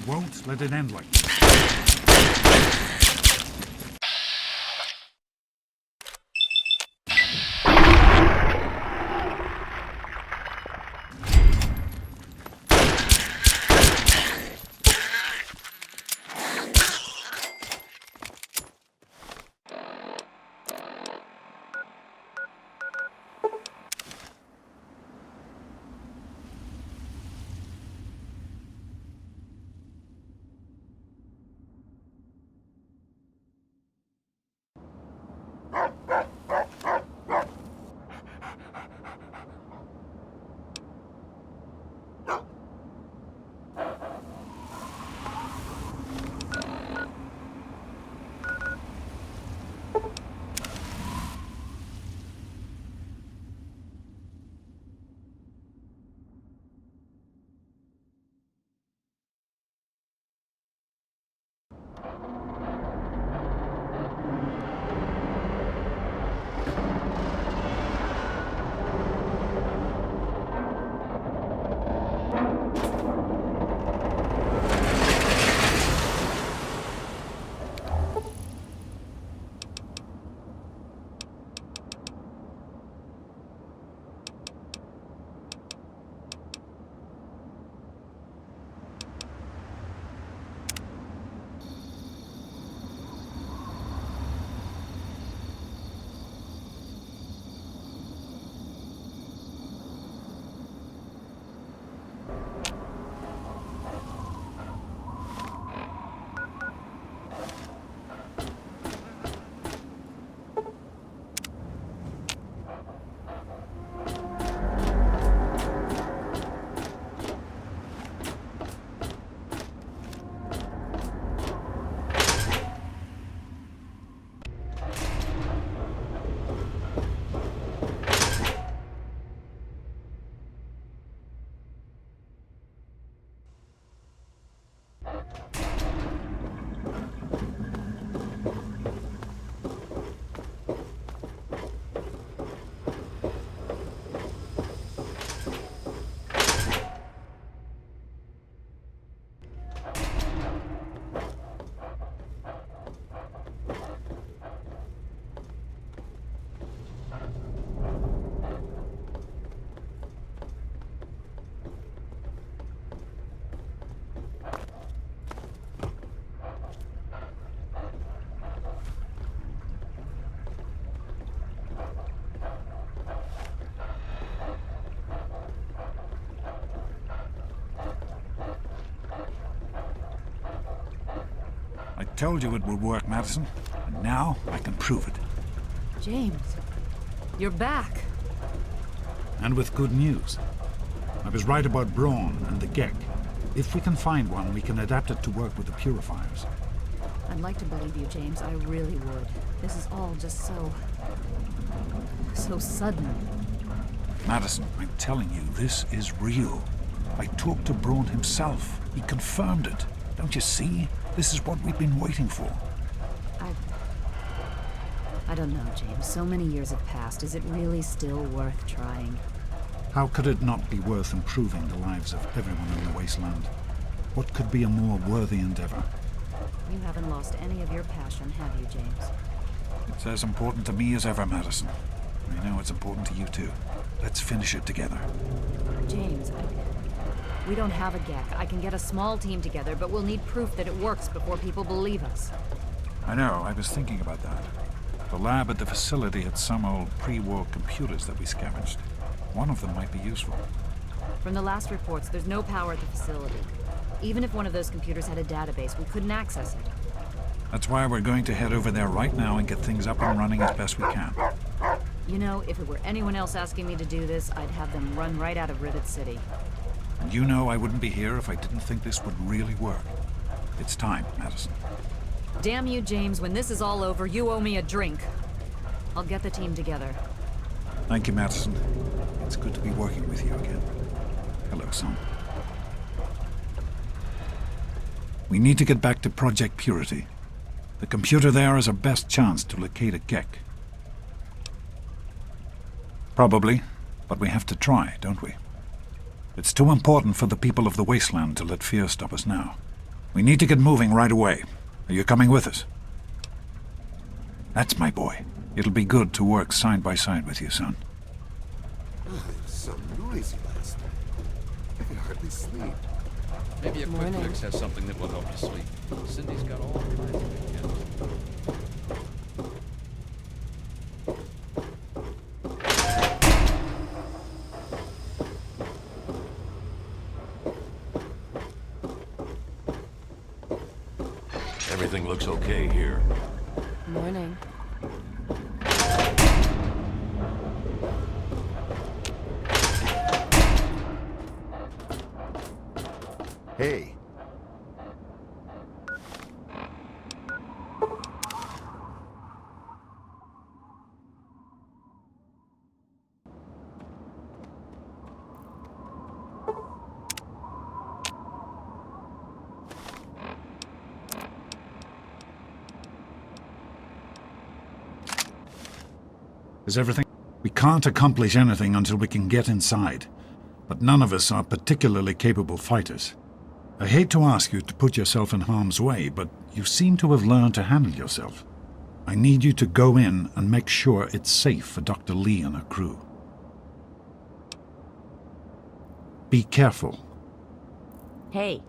Won't let it end like this. I told you it would work, Madison. And now I can prove it. James, you're back. And with good news. I was right about Braun and the Gek. If we can find one, we can adapt it to work with the purifiers. I'd like to believe you, James. I really would. This is all just so sudden. Madison, I'm telling you, this is real. I talked to Braun himself. He confirmed it. Don't you see? This is what we've been waiting for. I don't know, James. So many years have passed. Is it really still worth trying? How could it not be worth improving the lives of everyone in the wasteland? What could be a more worthy endeavor? You haven't lost any of your passion, have you, James? It's as important to me as ever, Madison. I know it's important to you too. Let's finish it together. James, we don't have a Gek. I can get a small team together, but we'll need proof that it works before people believe us. I know, I was thinking about that. The lab at the facility had some old pre-war computers that we scavenged. One of them might be useful. From the last reports, there's no power at the facility. Even if one of those computers had a database, we couldn't access it. That's why we're going to head over there right now and get things up and running as best we can. You know, if it were anyone else asking me to do this, I'd have them run right out of Rivet City. And you know I wouldn't be here if I didn't think this would really work. It's time, Madison. Damn you, James. When this is all over, you owe me a drink. I'll get the team together. Thank you, Madison. It's good to be working with you again. Hello, son. We need to get back to Project Purity. The computer there is our best chance to locate a Gek. Probably, but we have to try, don't we? It's too important for the people of the wasteland to let fear stop us now. We need to get moving right away. Are you coming with us? That's my boy. It'll be good to work side by side with you, son. I was so noisy last night. I could hardly sleep. Maybe a quick fix has something that will help you sleep. Cindy's got all kinds of good Everything looks okay here. Morning. Hey. Is everything? We can't accomplish anything until we can get inside, but none of us are particularly capable fighters. I hate to ask you to put yourself in harm's way, but you seem to have learned to handle yourself. I need you to go in and make sure it's safe for Dr. Lee and her crew. Be careful. Hey.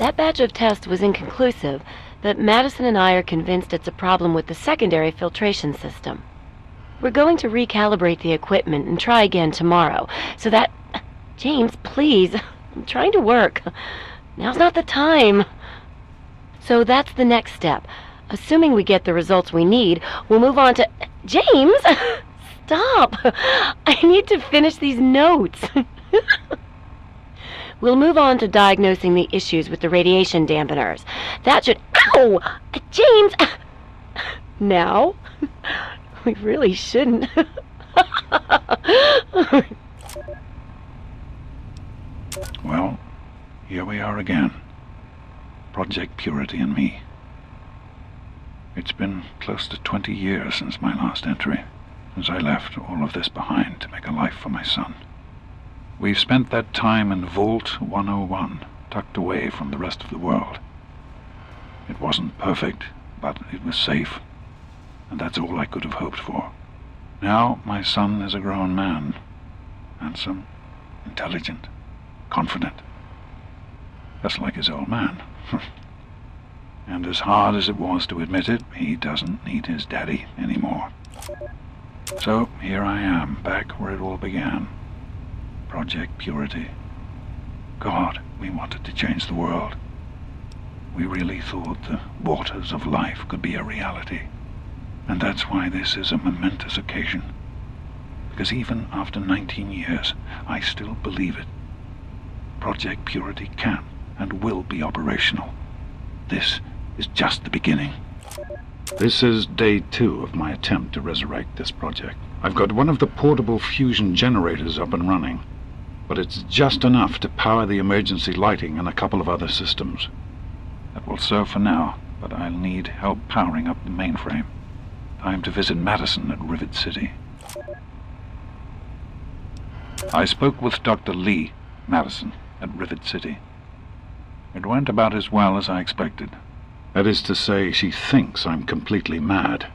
That batch of tests was inconclusive, but Madison and I are convinced it's a problem with the secondary filtration system. We're going to recalibrate the equipment and try again tomorrow, so that... James, please. I'm trying to work. Now's not the time. So that's the next step. Assuming we get the results we need, we'll move on to... James! Stop! I need to finish these notes. We'll move on to diagnosing the issues with the radiation dampeners. That should... Ow! James! Now? We really shouldn't. Well, here we are again. Project Purity and me. It's been close to 20 years since my last entry, since I left all of this behind to make a life for my son. We've spent that time in Vault 101, tucked away from the rest of the world. It wasn't perfect, but it was safe, and that's all I could have hoped for. Now my son is a grown man, handsome, intelligent, confident, just like his old man. And as hard as it was to admit it, he doesn't need his daddy anymore. So here I am, back where it all began. Project Purity. God, we wanted to change the world. We really thought the waters of life could be a reality. And that's why this is a momentous occasion. Because even after 19 years, I still believe it. Project Purity can and will be operational. This is just the beginning. This is day 2 of my attempt to resurrect this project. I've got one of the portable fusion generators up and running, but it's just enough to power the emergency lighting and a couple of other systems. That will serve for now, but I'll need help powering up the mainframe. Time to visit Madison at Rivet City. I spoke with Dr. Lee, Madison, at Rivet City. It went about as well as I expected. That is to say, she thinks I'm completely mad.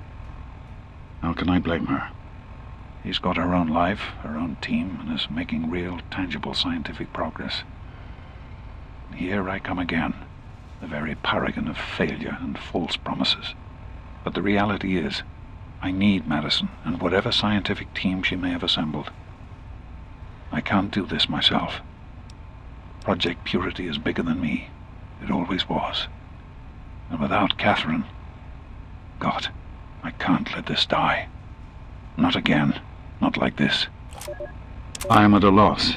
How can I blame her? She's got her own life, her own team, and is making real, tangible scientific progress. Here I come again, the very paragon of failure and false promises. But the reality is, I need Madison and whatever scientific team she may have assembled. I can't do this myself. Project Purity is bigger than me. It always was. And without Catherine... God, I can't let this die. Not again. Not like this. I am at a loss.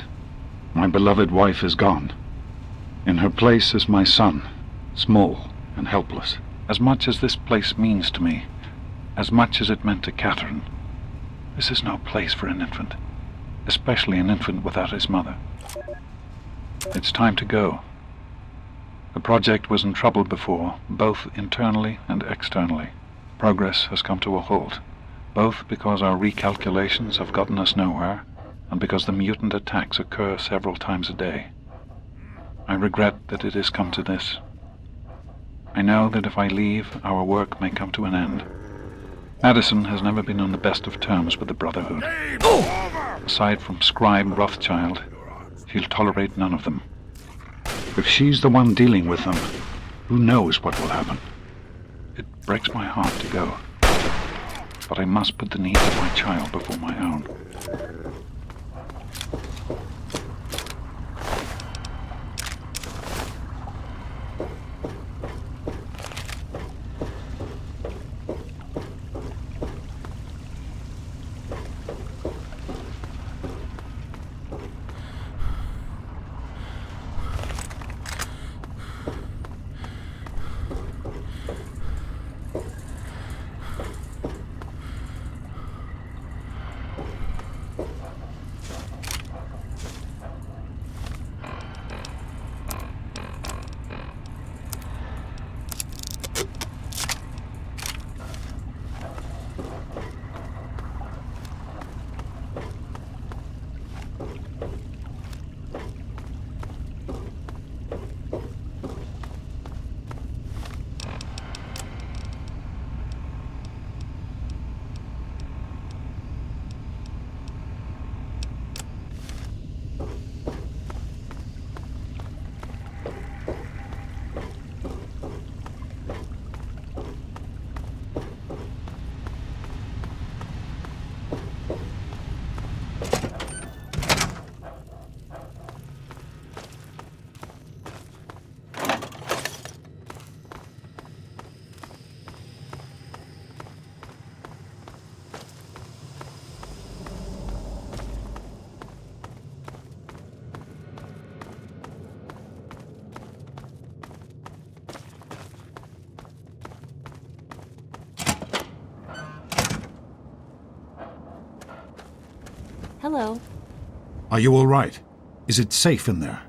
My beloved wife is gone. In her place is my son, small and helpless. As much as this place means to me, as much as it meant to Catherine, this is no place for an infant, especially an infant without his mother. It's time to go. The project was in trouble before, both internally and externally. Progress has come to a halt, both because our recalculations have gotten us nowhere, and because the mutant attacks occur several times a day. I regret that it has come to this. I know that if I leave, our work may come to an end. Madison has never been on the best of terms with the Brotherhood. Aside from Scribe Rothschild, she'll tolerate none of them. If she's the one dealing with them, who knows what will happen? It breaks my heart to go. But I must put the needs of my child before my own. Hello. Are you all right? Is it safe in there?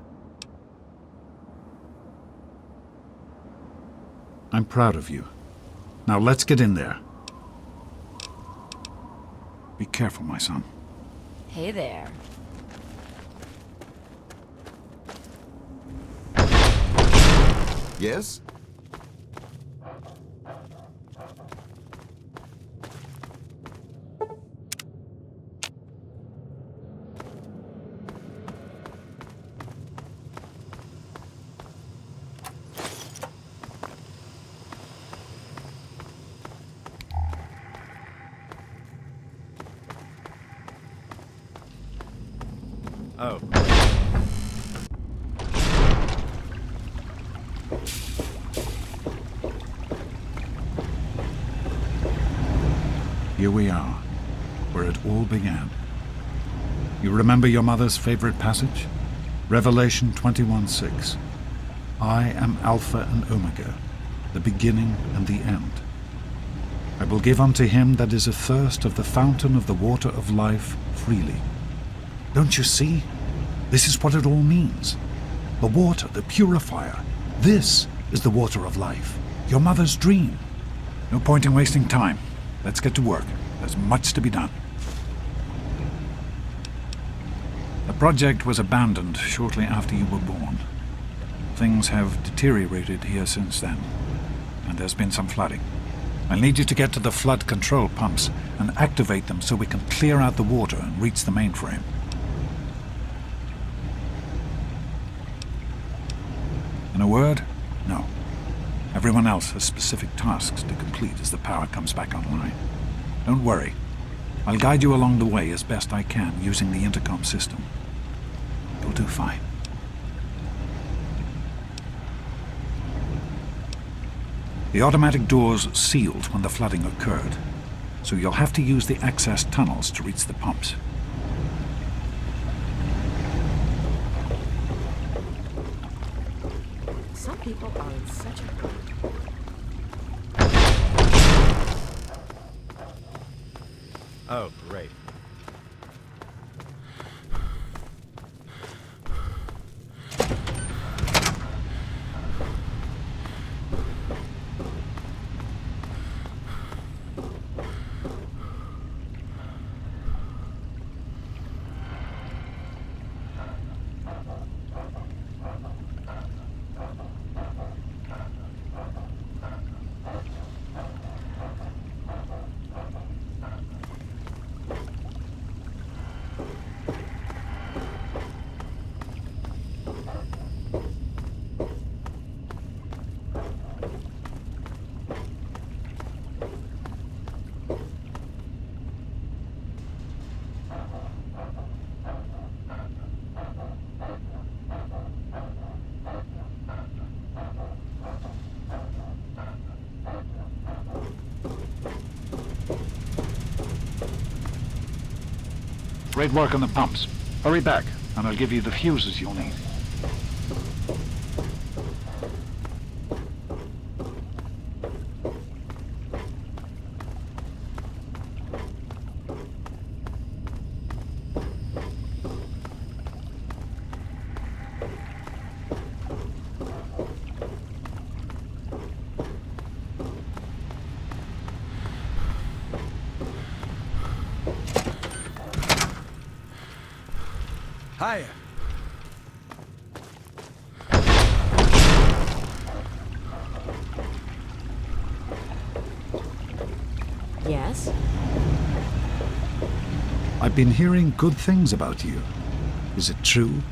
I'm proud of you. Now let's get in there. Be careful, my son. Hey there. Yes? Oh. Here we are, where it all began. You remember your mother's favorite passage? Revelation 21:6. I am Alpha and Omega, the beginning and the end. I will give unto him that is athirst of the fountain of the water of life freely. Don't you see? This is what it all means. The water, the purifier. This is the water of life. Your mother's dream. No point in wasting time. Let's get to work. There's much to be done. The project was abandoned shortly after you were born. Things have deteriorated here since then, and there's been some flooding. I'll need you to get to the flood control pumps and activate them so we can clear out the water and reach the mainframe. In a word, no. Everyone else has specific tasks to complete as the power comes back online. Don't worry. I'll guide you along the way as best I can using the intercom system. You'll do fine. The automatic doors sealed when the flooding occurred, so you'll have to use the access tunnels to reach the pumps. Some people are in such a hurry. Oh, great. Great work on the pumps. Hurry back, and I'll give you the fuses you'll need. Hiya. Yes? I've been hearing good things about you. Is it true?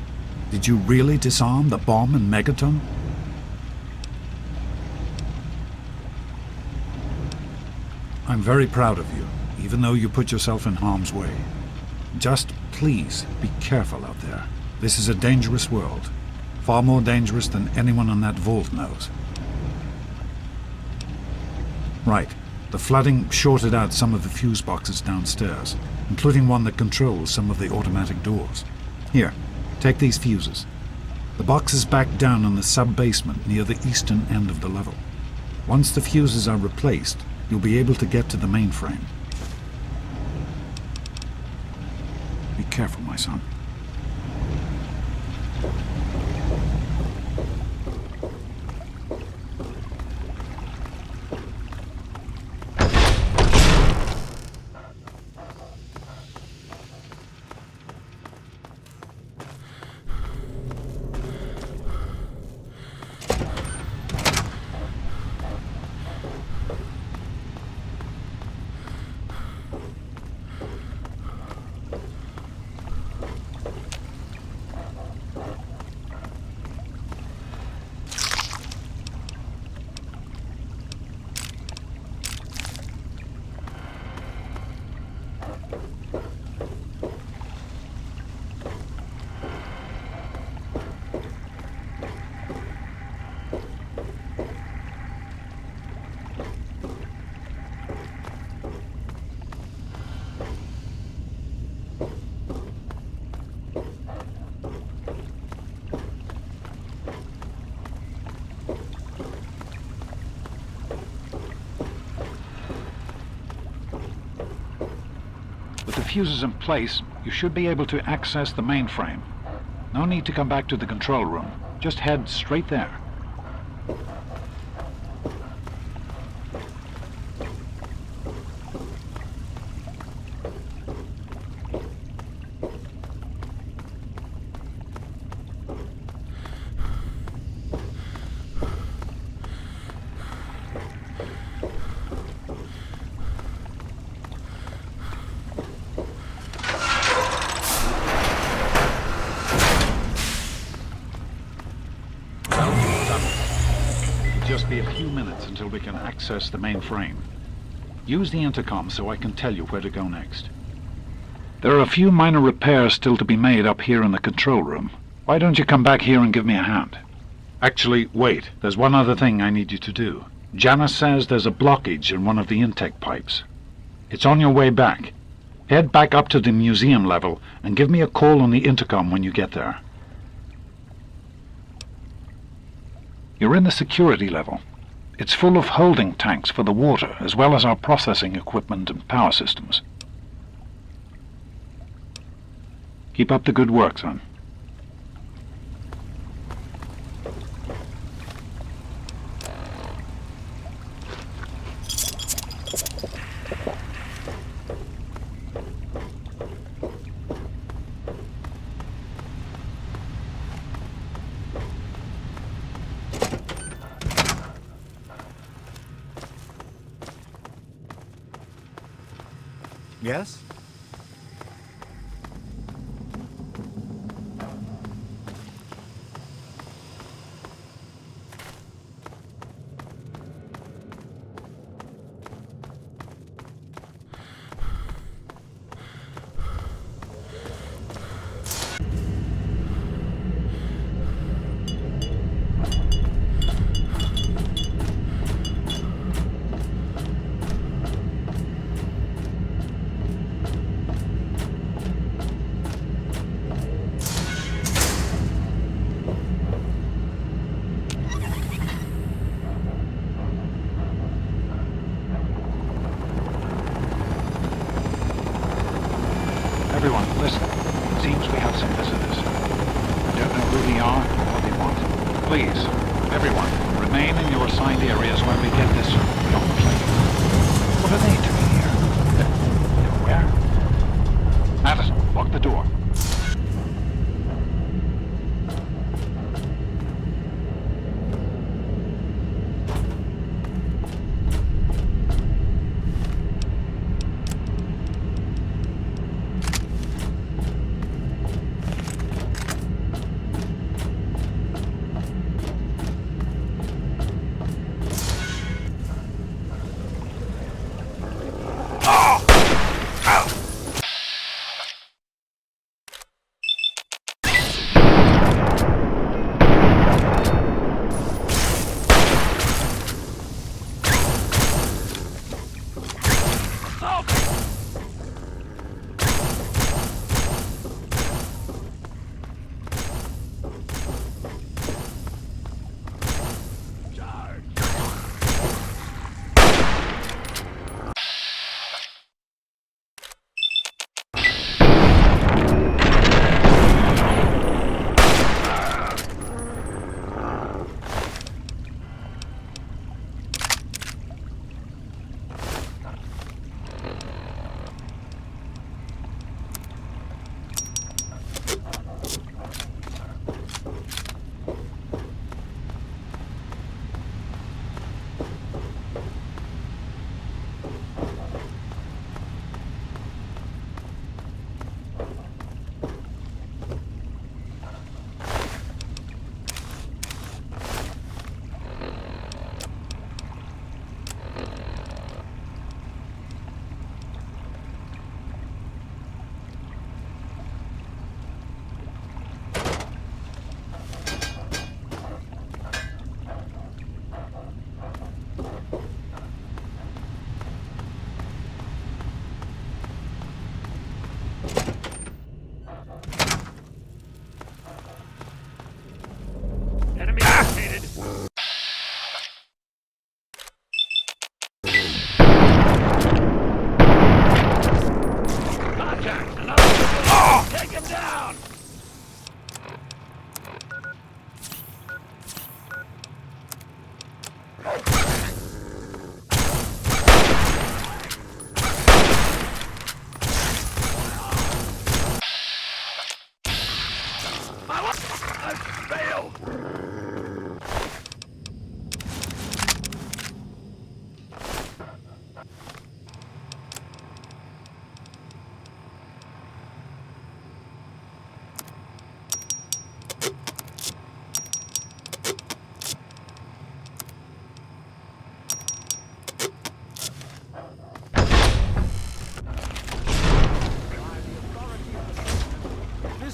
Did you really disarm the bomb in Megaton? I'm very proud of you, even though you put yourself in harm's way. Just please be careful out there. This is a dangerous world. Far more dangerous than anyone in that vault knows. Right. The flooding shorted out some of the fuse boxes downstairs, including one that controls some of the automatic doors. Here, take these fuses. The box is back down in the sub-basement near the eastern end of the level. Once the fuses are replaced, you'll be able to get to the mainframe. Be Careful, my son. With the fuses in place, you should be able to access the mainframe. No need to come back to the control room. Just head straight there. Just be a few minutes until we can access the mainframe. Use the intercom so I can tell you where to go next. There are a few minor repairs still to be made up here in the control room. Why don't you come back here and give me a hand? Actually, wait. There's one other thing I need you to do. Janice says there's a blockage in one of the intake pipes. It's on your way back. Head back up to the museum level and give me a call on the intercom when you get there. You're in the security level. It's full of holding tanks for the water, as well as our processing equipment and power systems. Keep up the good work, son. Yes? Everyone, listen. It seems we have some visitors. I don't know who they are or what they want. Please, everyone, remain in your assigned areas while we get this young plane. What are they doing here? They're where? Madison, lock the door.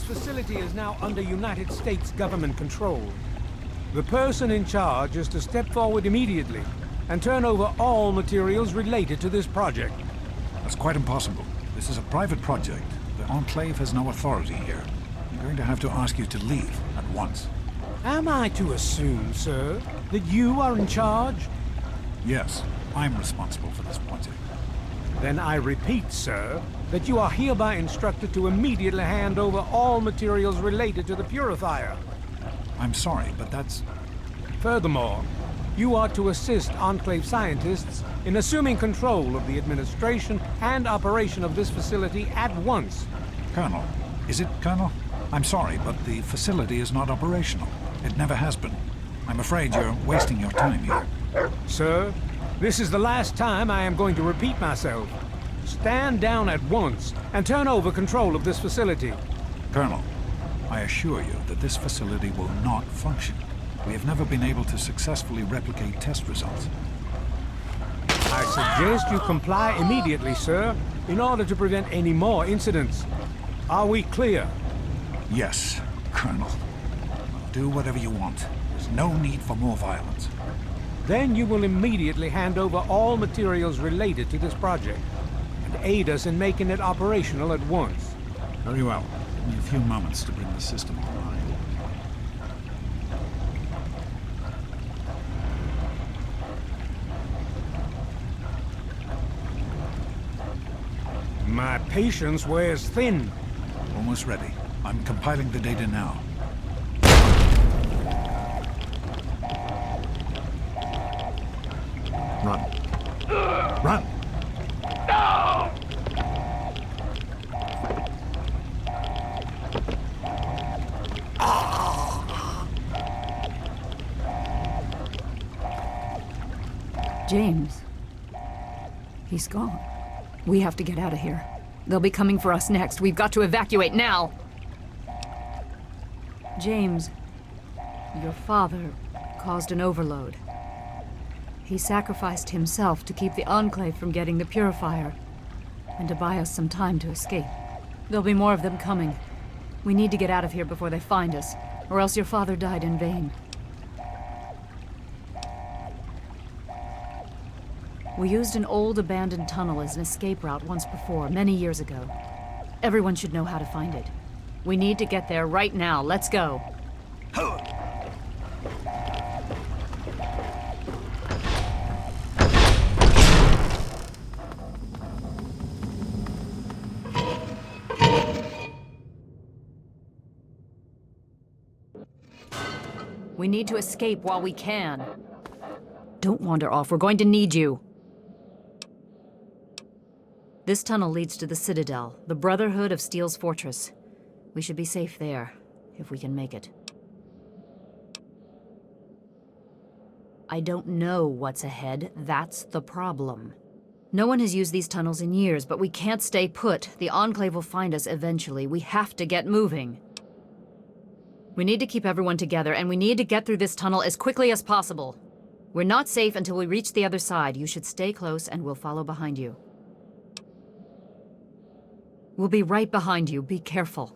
facility is now under United States government control. The person in charge is to step forward immediately and turn over all materials related to this project. That's quite impossible. This is a private project. The Enclave has no authority here. I'm going to have to ask you to leave at once. Am I to assume, sir, that you are in charge? Yes, I'm responsible for this project. Then I repeat, sir, that you are hereby instructed to immediately hand over all materials related to the purifier. I'm sorry, but that's... Furthermore, you are to assist Enclave scientists in assuming control of the administration and operation of this facility at once. Colonel. Is it Colonel? I'm sorry, but the facility is not operational. It never has been. I'm afraid you're wasting your time here. Sir, this is the last time I am going to repeat myself. Stand down at once and turn over control of this facility. Colonel, I assure you that this facility will not function. We have never been able to successfully replicate test results. I suggest you comply immediately, sir, in order to prevent any more incidents. Are we clear? Yes, Colonel. Do whatever you want. There's no need for more violence. Then you will immediately hand over all materials related to this project and aid us in making it operational at once. Very well. Give me a few moments to bring the system online. My patience wears thin. Almost ready. I'm compiling the data now. Run. Run! No! James. He's gone. We have to get out of here. They'll be coming for us next. We've got to evacuate now! James, your father caused an overload. He sacrificed himself to keep the Enclave from getting the purifier, and to buy us some time to escape. There'll be more of them coming. We need to get out of here before they find us, or else your father died in vain. We used an old abandoned tunnel as an escape route once before, many years ago. Everyone should know how to find it. We need to get there right now. Let's go. We need to escape while we can. Don't wander off. We're going to need you. This tunnel leads to the Citadel, the Brotherhood of Steel's fortress. We should be safe there, if we can make it. I don't know what's ahead. That's the problem. No one has used these tunnels in years, but we can't stay put. The Enclave will find us eventually. We have to get moving. We need to keep everyone together, and we need to get through this tunnel as quickly as possible. We're not safe until we reach the other side. You should stay close, and we'll follow behind you. We'll be right behind you. Be careful.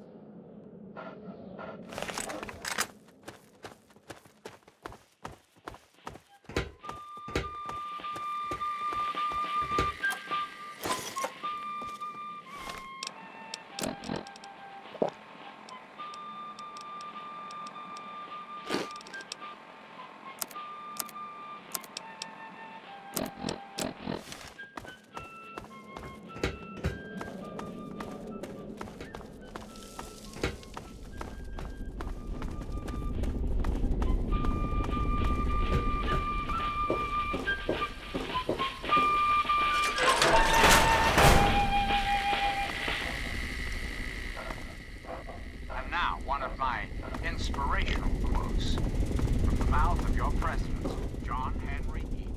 Inspirational quotes from the mouth of your president, John Henry E.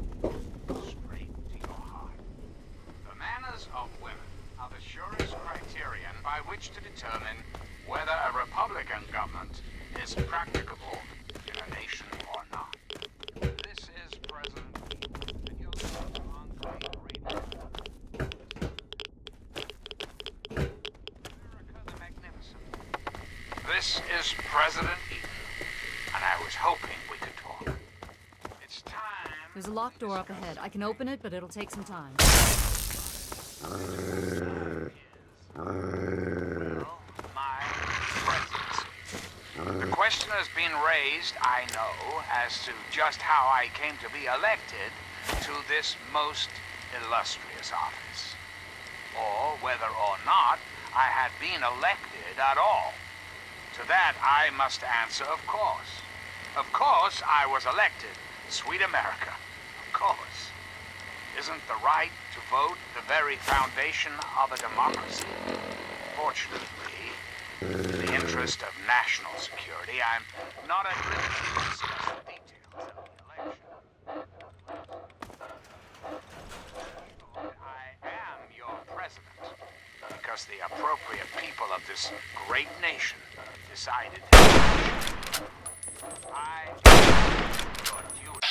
Straight to your heart. The manners of women are the surest criterion by which to determine whether a Republican government is practicable in a nation or not. This is President E. and you'll see on radio. America the Magnificent. This is President Eden, and I was hoping we could talk. It's time... There's a locked door up ahead. I can open it, but it'll take some time. My presidency. The question has been raised, I know, as to just how I came to be elected to this most illustrious office. Or whether or not I had been elected at all. To that I must answer, of course. Of course I was elected. Sweet America. Of course. Isn't the right to vote the very foundation of a democracy? Fortunately, in the interest of national security, I'm not at liberty to discuss the details of the election. I am your president because the appropriate people of this great nation decided to I am your duty.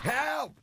Help!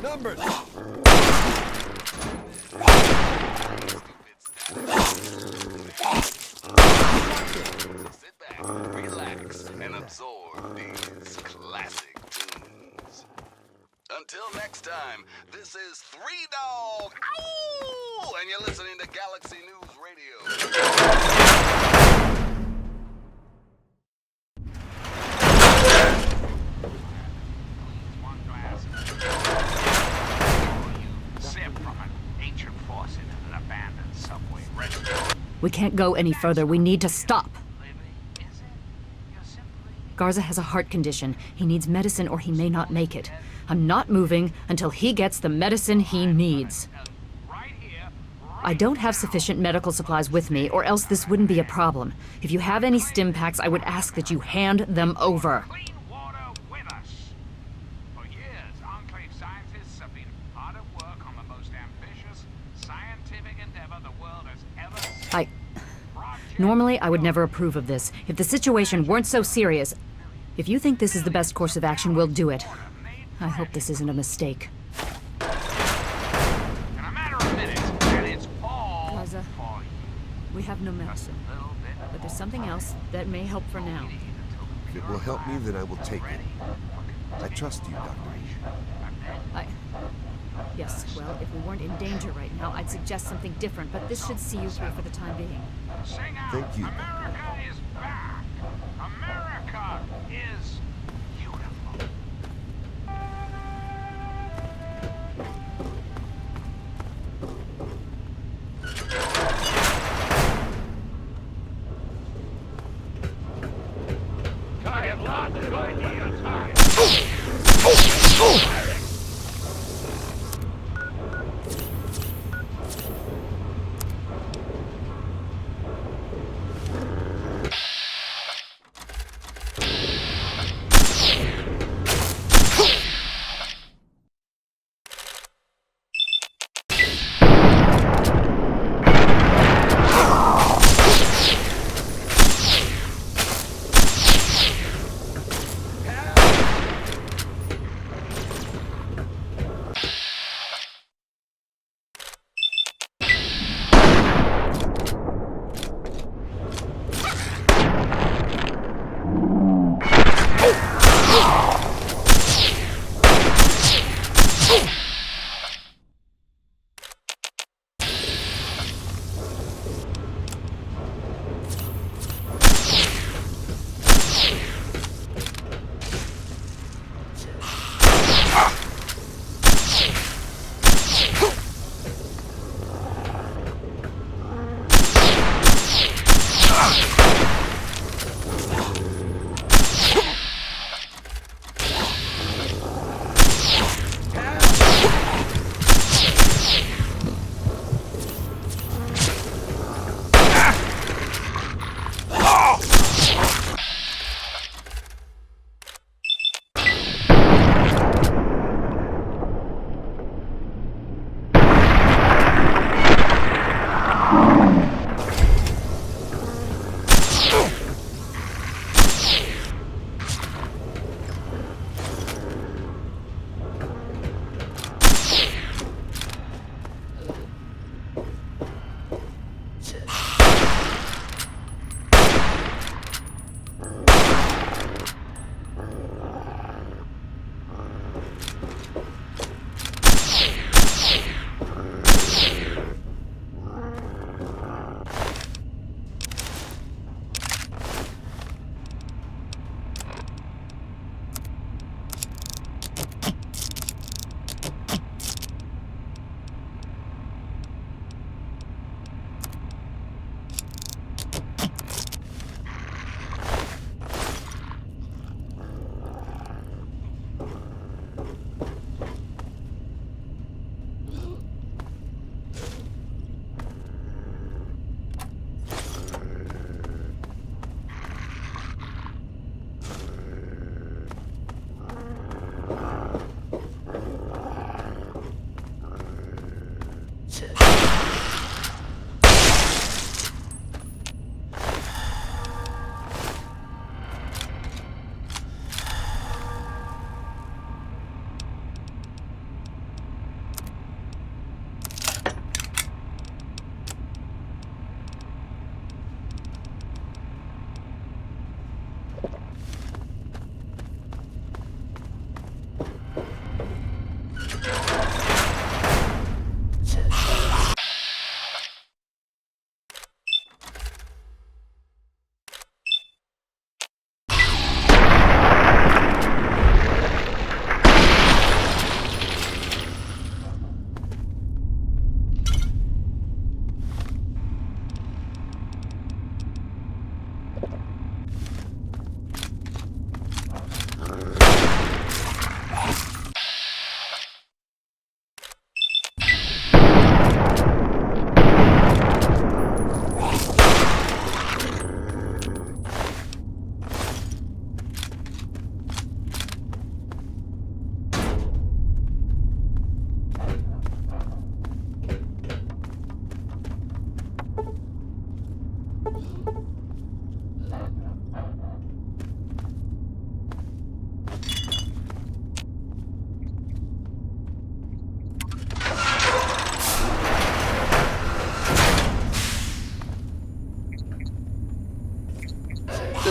Numbers! Sit back, relax, and absorb these classic tunes. Until next time, this is Three Dog, ow! And you're listening to Galaxy News Radio. We can't go any further. We need to stop. Garza has a heart condition. He needs medicine or he may not make it. I'm not moving until he gets the medicine he needs. Right here, right I don't have sufficient medical supplies with me, or else this wouldn't be a problem. If you have any stim packs, I would ask that you hand them over. Clean water with us. For years, Enclave scientists have been hard at work on the most ambitious scientific endeavor the world has ever seen. Normally, I would never approve of this. If the situation weren't so serious, if you think this is the best course of action, we'll do it. I hope this isn't a mistake. In a matter of minutes, and it's all Liza, for you. we have no medicine, but there's something else that may help for now. If it will help me, then I will take it. I trust you, Doctor. Yes, well, if we weren't in danger right now, I'd suggest something different, but this should see you through for the time being. Sing out. Thank you. America is back. America is beautiful. I have lots of ideas.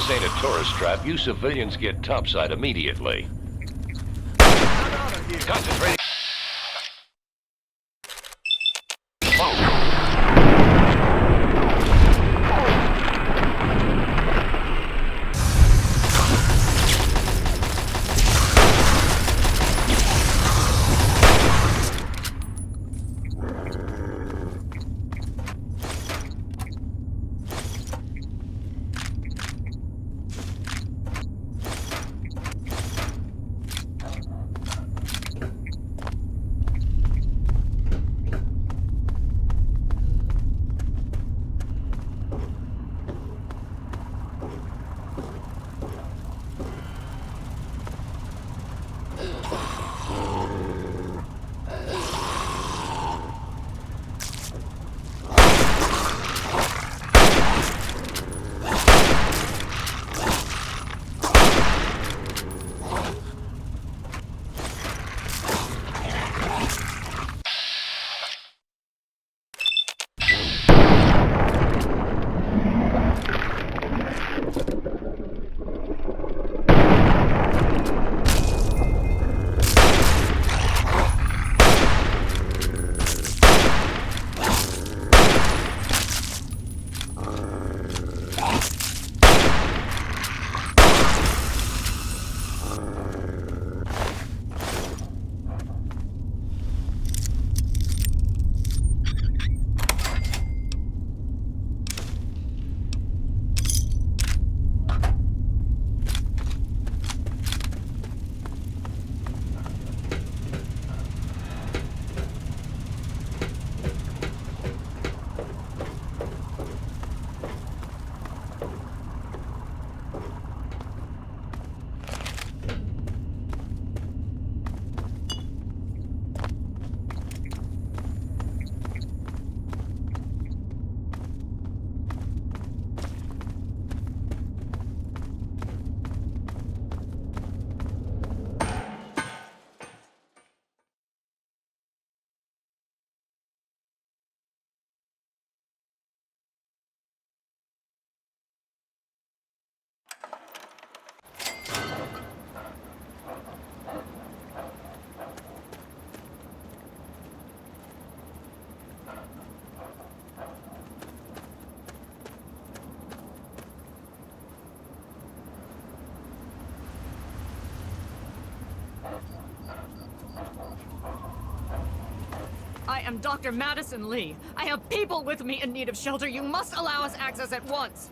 This ain't a tourist trap. You civilians get topside immediately. Concentrating. I am Dr. Madison Lee. I have people with me in need of shelter. You must allow us access at once.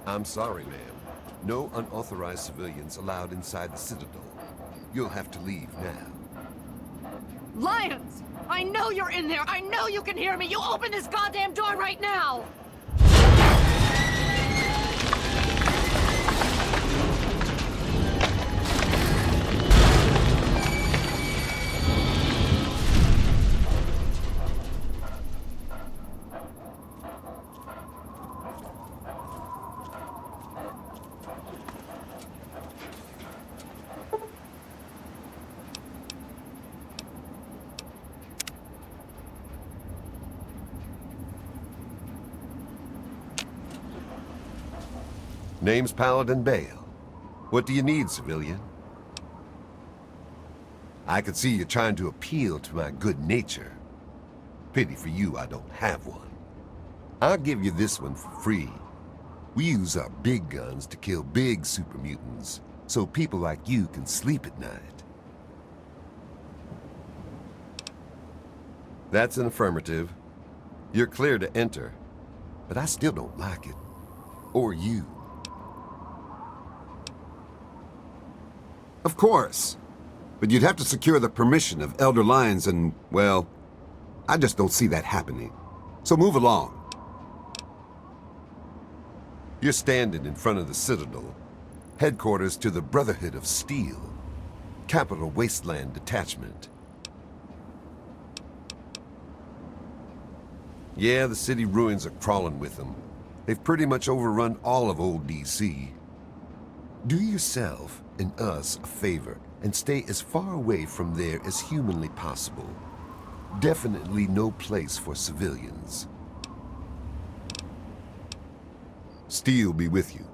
I'm sorry, ma'am. No unauthorized civilians allowed inside the Citadel. You'll have to leave now. Lions! I know you're in there! I know you can hear me! You open this goddamn door right now! Name's Paladin Bale. What do you need, civilian? I could see you trying to appeal to my good nature. Pity for you I don't have one. I'll give you this one for free. We use our big guns to kill big super mutants, so people like you can sleep at night. That's an affirmative. You're clear to enter, but I still don't like it. Or you. Of course. But you'd have to secure the permission of Elder Lyons and, well, I just don't see that happening. So move along. You're standing in front of the Citadel, headquarters to the Brotherhood of Steel, Capital Wasteland Detachment. Yeah, the city ruins are crawling with them. They've pretty much overrun all of old D.C. Do yourself and us a favor and stay as far away from there as humanly possible. Definitely no place for civilians. Steel be with you.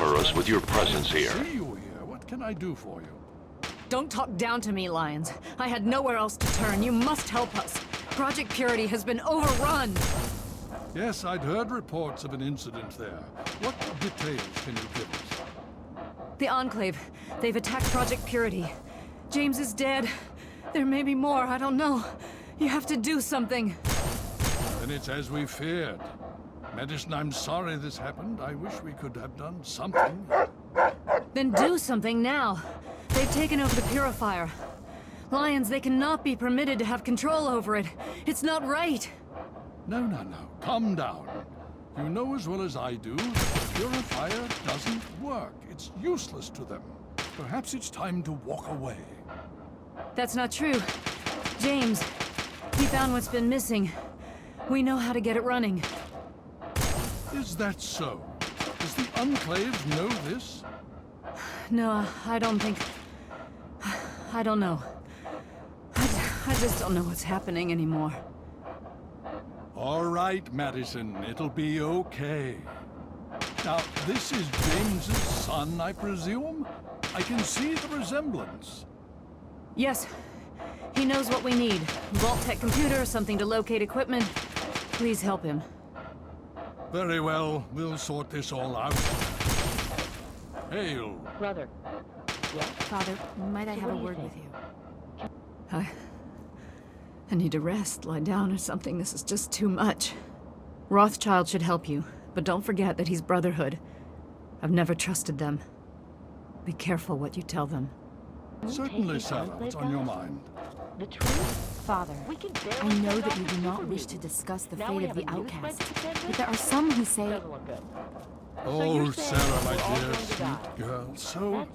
honor us with your presence here. See you here. What can I do for you? Don't talk down to me, Lions. I had nowhere else to turn. You must help us. Project Purity has been overrun. Yes, I'd heard reports of an incident there. What details can you give us? The Enclave. They've attacked Project Purity. James is dead. There may be more, I don't know. You have to do something. Then it's as we feared. Madison, I'm sorry this happened. I wish we could have done something. Then do something now. They've taken over the Purifier. Lions, they cannot be permitted to have control over it. It's not right. No. Calm down. You know as well as I do that the Purifier doesn't work. It's useless to them. Perhaps it's time to walk away. That's not true. James, he found what's been missing. We know how to get it running. Is that so? Does the Enclave know this? No, I don't think... I don't know. I just don't know what's happening anymore. All right, Madison. It'll be okay. Now, this is James's son, I presume? I can see the resemblance. Yes. He knows what we need. Vault-Tec computer, something to locate equipment. Please help him. Very well. We'll sort this all out. Hail. Brother. Yes? Father, might I have a word with you? I need to rest, lie down or something. This is just too much. Rothschild should help you, but don't forget that he's Brotherhood. I've never trusted them. Be careful what you tell them. Certainly, Sarah. What's on your mind? The truth? Father, I know that you do not wish to discuss the fate of the outcast, but there are some who say... Oh, Sarah, my dear, sweet girl, so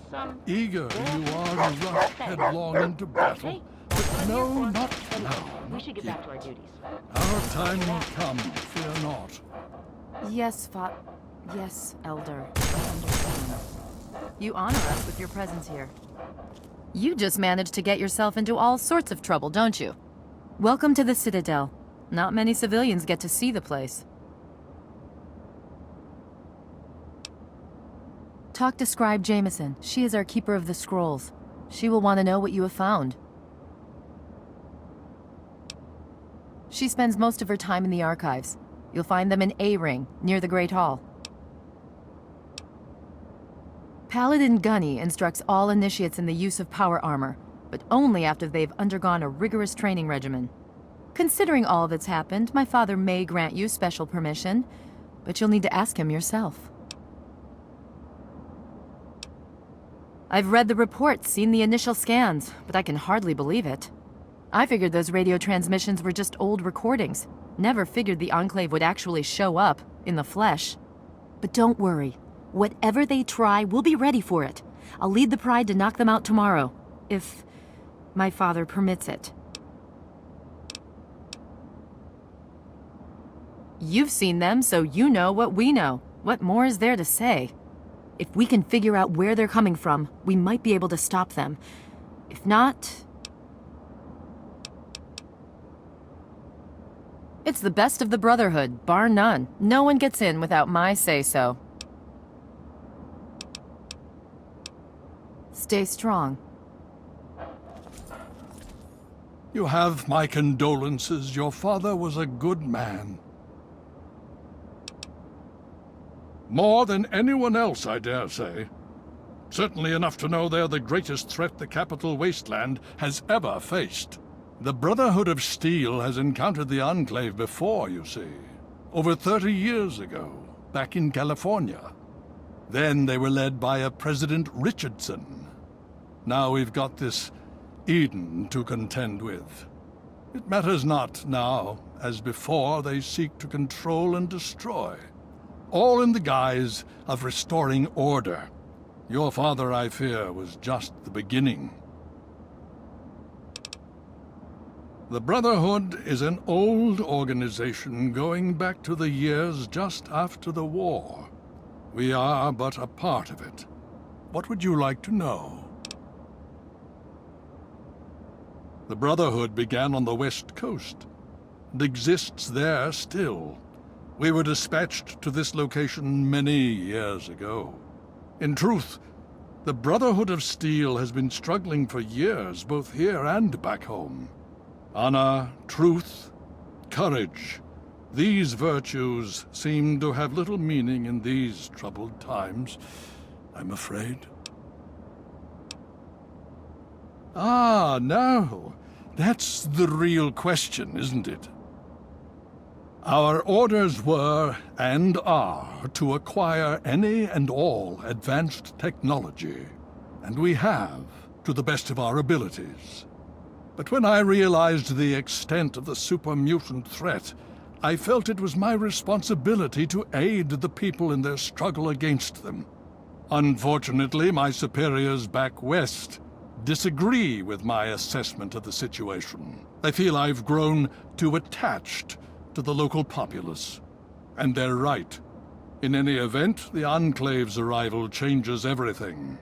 eager you are to rush headlong into battle. But no, not now. We should get back to our duties. Our time will come, fear not. Yes, yes, Elder. I understand. You honor us with your presence here. You just managed to get yourself into all sorts of trouble, don't you? Welcome to the Citadel. Not many civilians get to see the place. Talk to Scribe Jameson. She is our keeper of the scrolls. She will want to know what you have found. She spends most of her time in the archives. You'll find them in A-Ring, near the Great Hall. Paladin Gunny instructs all initiates in the use of power armor, but only after they've undergone a rigorous training regimen. Considering all that's happened, my father may grant you special permission, but you'll need to ask him yourself. I've read the reports, seen the initial scans, but I can hardly believe it. I figured those radio transmissions were just old recordings. Never figured the Enclave would actually show up, in the flesh. But don't worry. Whatever they try, we'll be ready for it. I'll lead the Pride to knock them out tomorrow, if my father permits it. You've seen them, so you know what we know. What more is there to say? If we can figure out where they're coming from, we might be able to stop them. If not... It's the best of the Brotherhood, bar none. No one gets in without my say-so. Stay strong. You have my condolences. Your father was a good man. More than anyone else, I dare say. Certainly enough to know they're the greatest threat the capital wasteland has ever faced. The Brotherhood of Steel has encountered the Enclave before, you see. Over 30 years ago, back in California. Then they were led by a President Richardson. Now we've got this Eden to contend with. It matters not now, as before they seek to control and destroy. All in the guise of restoring order. Your father, I fear, was just the beginning. The Brotherhood is an old organization going back to the years just after the war. We are but a part of it. What would you like to know? The Brotherhood began on the West Coast and exists there still. We were dispatched to this location many years ago. In truth, the Brotherhood of Steel has been struggling for years, both here and back home. Honor, truth, courage. These virtues seem to have little meaning in these troubled times, I'm afraid. Ah, no. That's the real question, isn't it? Our orders were, and are, to acquire any and all advanced technology. And we have, to the best of our abilities. But when I realized the extent of the super-mutant threat, I felt it was my responsibility to aid the people in their struggle against them. Unfortunately, my superiors back west disagree with my assessment of the situation. They feel I've grown too attached to the local populace. And they're right. In any event, the Enclave's arrival changes everything.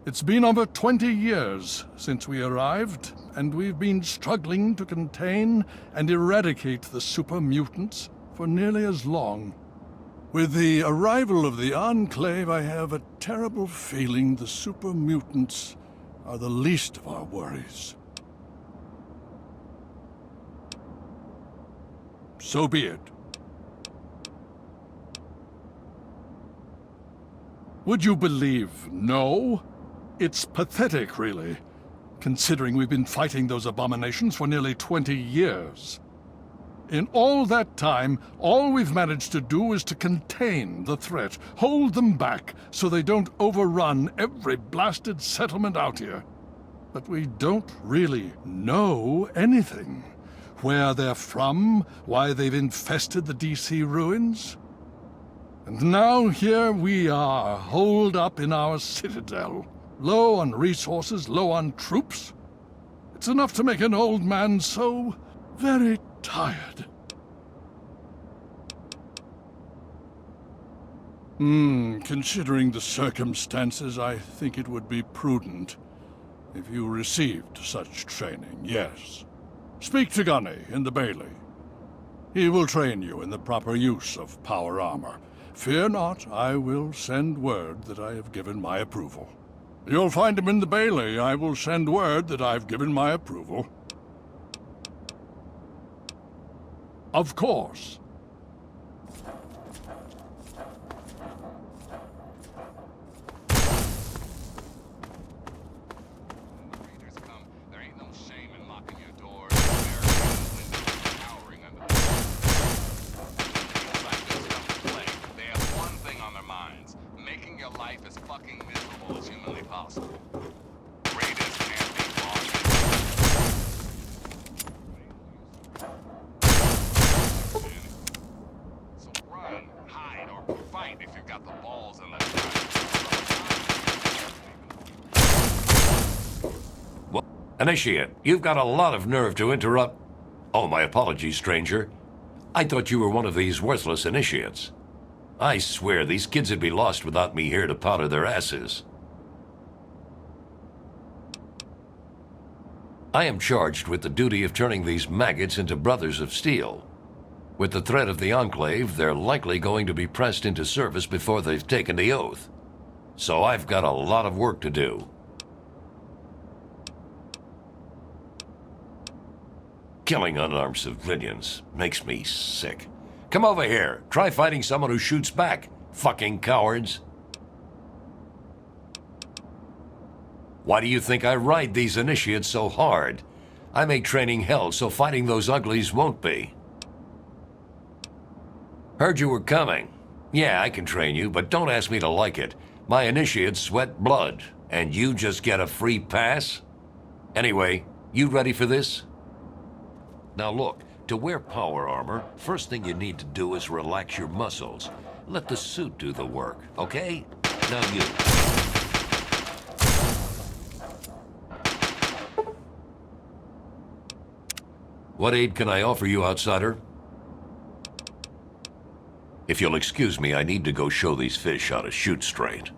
It's been over 20 years since we arrived, and we've been struggling to contain and eradicate the super mutants for nearly as long. With the arrival of the Enclave, I have a terrible feeling the super mutants are the least of our worries. So be it. Would you believe no? It's pathetic, really, considering we've been fighting those abominations for nearly 20 years. In all that time, all we've managed to do is to contain the threat, hold them back so they don't overrun every blasted settlement out here. But we don't really know anything. Where they're from, why they've infested the DC ruins. And now here we are, holed up in our citadel. Low on resources, low on troops. It's enough to make an old man so very tired. Considering the circumstances, I think it would be prudent if you received such training, yes. Speak to Gunny in the Bailey. He will train you in the proper use of power armor. Fear not, I will send word that I have given my approval. You'll find him in the Bailey. I will send word that I've given my approval. Of course. Initiate, you've got a lot of nerve to interrupt. Oh, my apologies, stranger. I thought you were one of these worthless initiates. I swear these kids would be lost without me here to powder their asses. I am charged with the duty of turning these maggots into brothers of steel. With the threat of the Enclave, they're likely going to be pressed into service before they've taken the oath. So I've got a lot of work to do. Killing unarmed civilians makes me sick. Come over here. Try fighting someone who shoots back, fucking cowards. Why do you think I ride these initiates so hard? I make training hell so fighting those uglies won't be. Heard you were coming. Yeah, I can train you, but don't ask me to like it. My initiates sweat blood, and you just get a free pass? Anyway, you ready for this? Now look, to wear power armor, first thing you need to do is relax your muscles. Let the suit do the work, okay? Now you. What aid can I offer you, outsider? If you'll excuse me, I need to go show these fish how to shoot straight.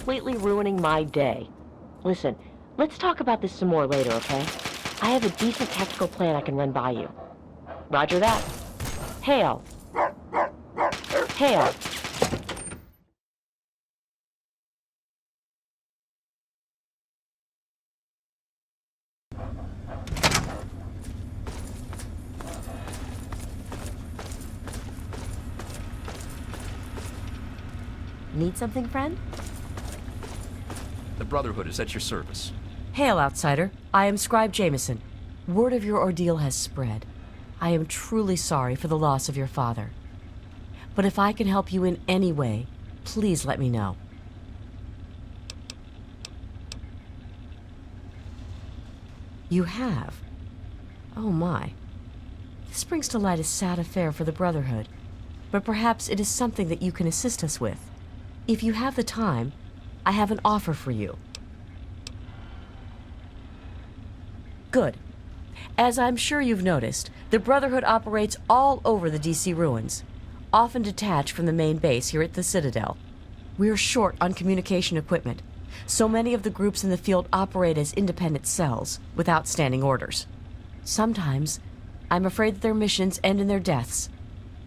completely ruining my day. Listen, let's talk about this some more later, okay? I have a decent tactical plan I can run by you. Roger that. Hail. Hail. Need something, friend? The Brotherhood is at your service. Hail, outsider. I am Scribe Jameson. Word of your ordeal has spread. I am truly sorry for the loss of your father. But if I can help you in any way, please let me know. You have? Oh my. This brings to light a sad affair for the Brotherhood, but perhaps it is something that you can assist us with. If you have the time, I have an offer for you. Good. As I'm sure you've noticed, the Brotherhood operates all over the DC ruins, often detached from the main base here at the Citadel. We're short on communication equipment, so many of the groups in the field operate as independent cells, without standing orders. Sometimes, I'm afraid that their missions end in their deaths.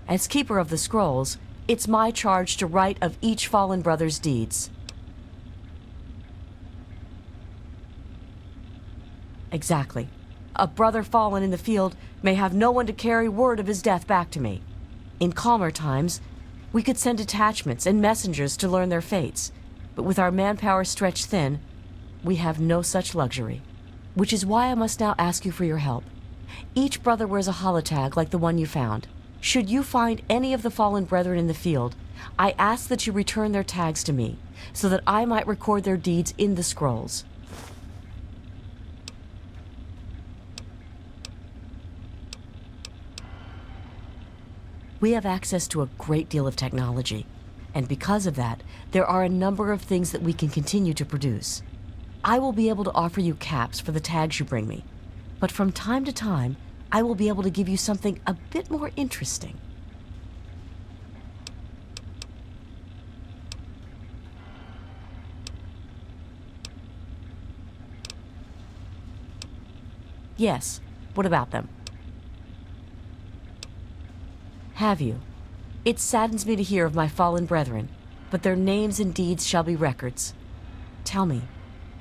As Keeper of the Scrolls, it's my charge to write of each fallen brother's deeds. Exactly. A brother fallen in the field may have no one to carry word of his death back to me. In calmer times, we could send detachments and messengers to learn their fates, but with our manpower stretched thin, we have no such luxury. Which is why I must now ask you for your help. Each brother wears a holotag like the one you found. Should you find any of the fallen brethren in the field, I ask that you return their tags to me, so that I might record their deeds in the scrolls. We have access to a great deal of technology, and because of that, there are a number of things that we can continue to produce. I will be able to offer you caps for the tags you bring me, but from time to time, I will be able to give you something a bit more interesting. Yes, what about them? Have you? It saddens me to hear of my fallen brethren, but their names and deeds shall be records. Tell me,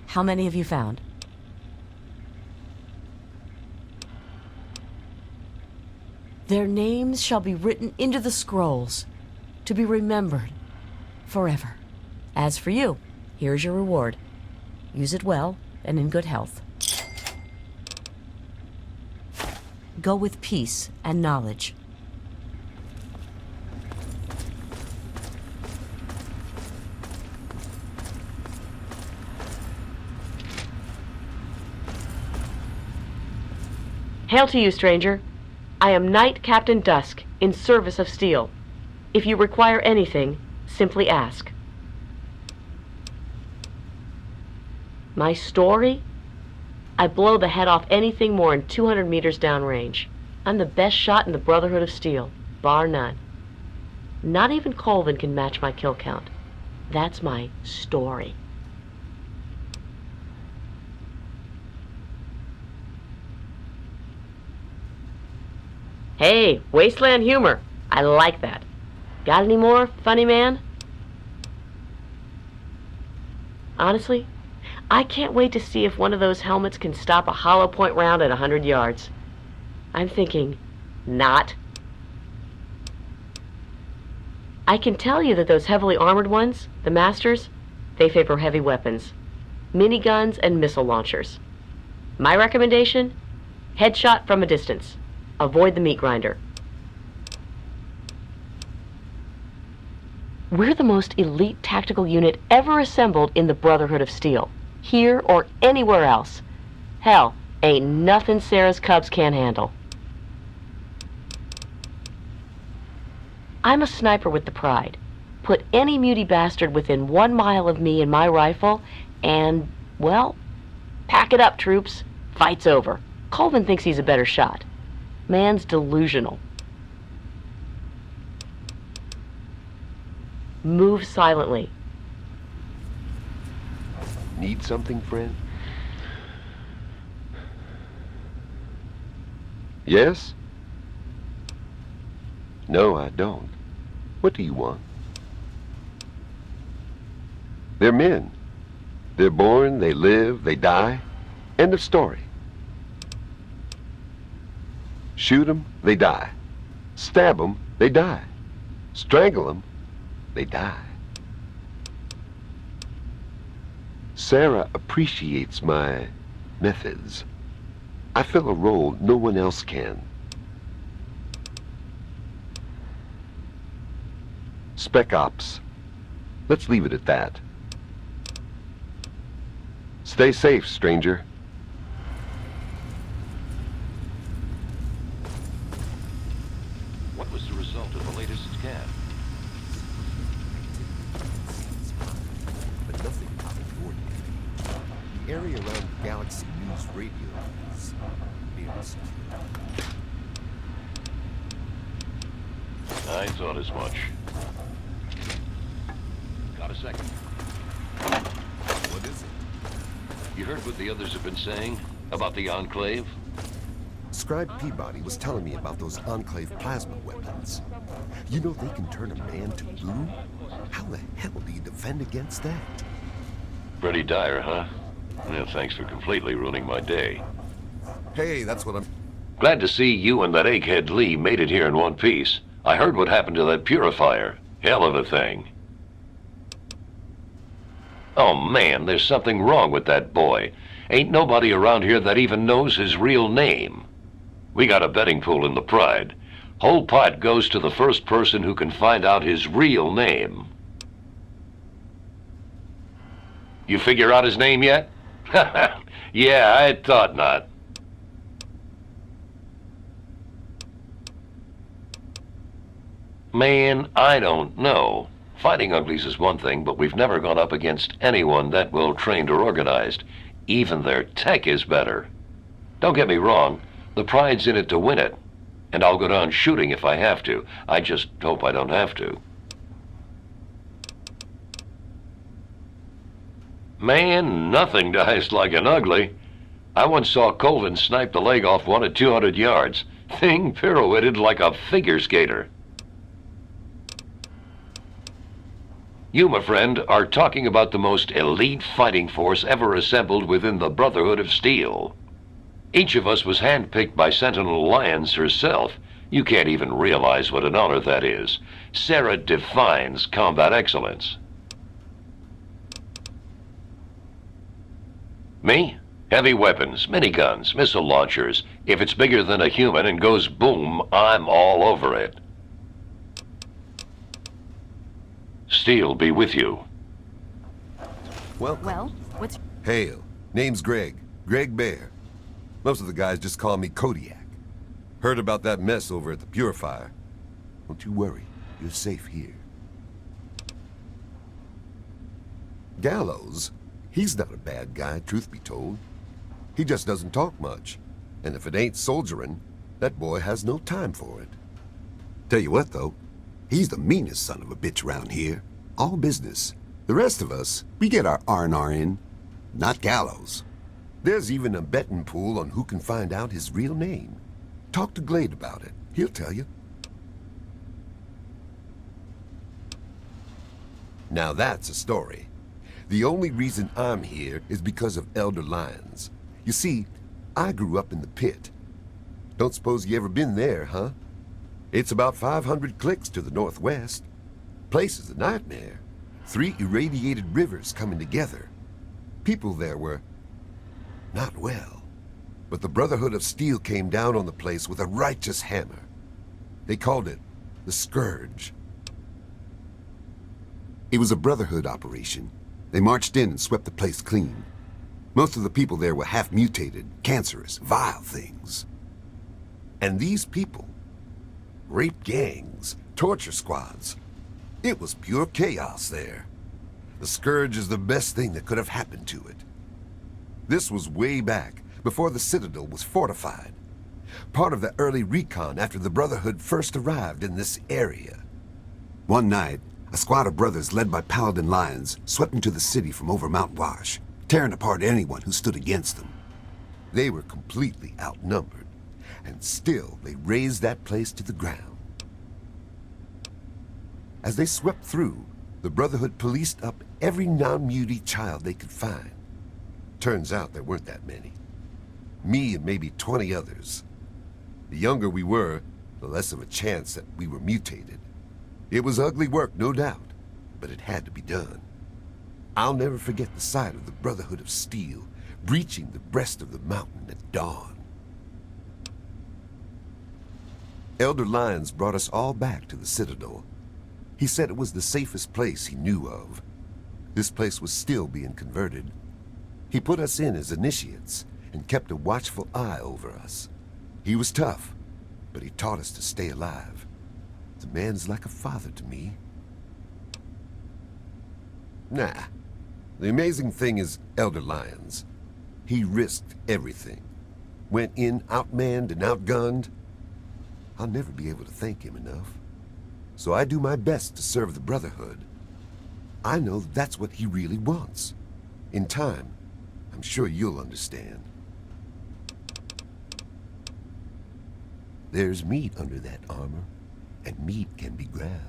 how many have you found? Their names shall be written into the scrolls, to be remembered forever. As for you, here's your reward. Use it well and in good health. Go with peace and knowledge. Hail to you, stranger. I am Knight Captain Dusk, in service of Steel. If you require anything, simply ask. My story? I blow the head off anything more than 200 meters downrange. I'm the best shot in the Brotherhood of Steel, bar none. Not even Colvin can match my kill count. That's my story. Hey, wasteland humor. I like that. Got any more, funny man? Honestly, I can't wait to see if one of those helmets can stop a hollow point round at 100 yards. I'm thinking, not. I can tell you that those heavily armored ones, the Masters, they favor heavy weapons. Miniguns and missile launchers. My recommendation? Headshot from a distance. Avoid the meat grinder. We're the most elite tactical unit ever assembled in the Brotherhood of Steel, here or anywhere else. Hell, ain't nothing Sarah's Cubs can't handle. I'm a sniper with the pride. Put any muty bastard within 1 mile of me and my rifle, and, well, pack it up, troops. Fight's over. Colvin thinks he's a better shot. Man's delusional. Move silently. Need something, friend? Yes? No, I don't. What do you want? They're men. They're born, they live, they die. End of story. Shoot them, they die. Stab them, they die. Strangle them, they die. Sarah appreciates my methods. I fill a role no one else can. Spec Ops. Let's leave it at that. Stay safe, stranger. What was the result of the latest scan? But nothing out of the ordinary. The area around Galaxy News Radio is nearly secure. I thought as much. Got a second? What is it? You heard what the others have been saying about the Enclave? Scribe Peabody was telling me about those Enclave plasma weapons. You know they can turn a man to goo? How the hell do you defend against that? Pretty dire, huh? Yeah, thanks for completely ruining my day. Hey, that's what I'm... Glad to see you and that egghead Lee made it here in one piece. I heard what happened to that purifier. Hell of a thing. Oh man, there's something wrong with that boy. Ain't nobody around here that even knows his real name. We got a betting pool in the Pride. Whole pot goes to the first person who can find out his real name. You figure out his name yet? Yeah, I thought not. Man, I don't know. Fighting uglies is one thing, but we've never gone up against anyone that well trained or organized. Even their tech is better. Don't get me wrong, the Pride's in it to win it. And I'll go down shooting if I have to. I just hope I don't have to. Man, nothing dies like an ugly. I once saw Colvin snipe the leg off one at 200 yards. Thing pirouetted like a figure skater. You, my friend, are talking about the most elite fighting force ever assembled within the Brotherhood of Steel. Each of us was handpicked by Sentinel Alliance herself. You can't even realize what an honor that is. Sarah defines combat excellence. Me? Heavy weapons, miniguns, missile launchers. If it's bigger than a human and goes boom, I'm all over it. Steel be with you. Well, what's... Hail. Name's Greg. Greg Bear. Most of the guys just call me Kodiak. Heard about that mess over at the Purifier. Don't you worry. You're safe here. Gallows? He's not a bad guy, truth be told. He just doesn't talk much. And if it ain't soldiering, that boy has no time for it. Tell you what, though. He's the meanest son of a bitch around here. All business. The rest of us, we get our R&R in. Not Gallows. There's even a betting pool on who can find out his real name. Talk to Glade about it. He'll tell you. Now that's a story. The only reason I'm here is because of Elder Lyons. You see, I grew up in the pit. Don't suppose you ever been there, huh? It's about 500 clicks to the northwest. Place is a nightmare. 3 irradiated rivers coming together. People there were not well. But the Brotherhood of Steel came down on the place with a righteous hammer. They called it the Scourge. It was a Brotherhood operation. They marched in and swept the place clean. Most of the people there were half-mutated, cancerous, vile things. And these people, rape gangs, torture squads. It was pure chaos there. The Scourge is the best thing that could have happened to it. This was way back, before the Citadel was fortified. Part of the early recon after the Brotherhood first arrived in this area. One night, a squad of brothers led by Paladin Lions swept into the city from over Mount Wash. tearing apart anyone who stood against them. They were completely outnumbered, and still they razed that place to the ground. As they swept through, the Brotherhood policed up every non-mutie child they could find. Turns out there weren't that many. Me and maybe 20 others. The younger we were, the less of a chance that we were mutated. It was ugly work, no doubt, but it had to be done. I'll never forget the sight of the Brotherhood of Steel breaching the breast of the mountain at dawn. Elder Lyons brought us all back to the Citadel. He said it was the safest place he knew of. This place was still being converted. He put us in as initiates and kept a watchful eye over us. He was tough, but he taught us to stay alive. The man's like a father to me. Nah. The amazing thing is Elder Lyons. He risked everything. Went in outmanned and outgunned. I'll never be able to thank him enough. So I do my best to serve the Brotherhood. I know that's what he really wants. In time, I'm sure you'll understand. There's meat under that armor, and meat can be ground.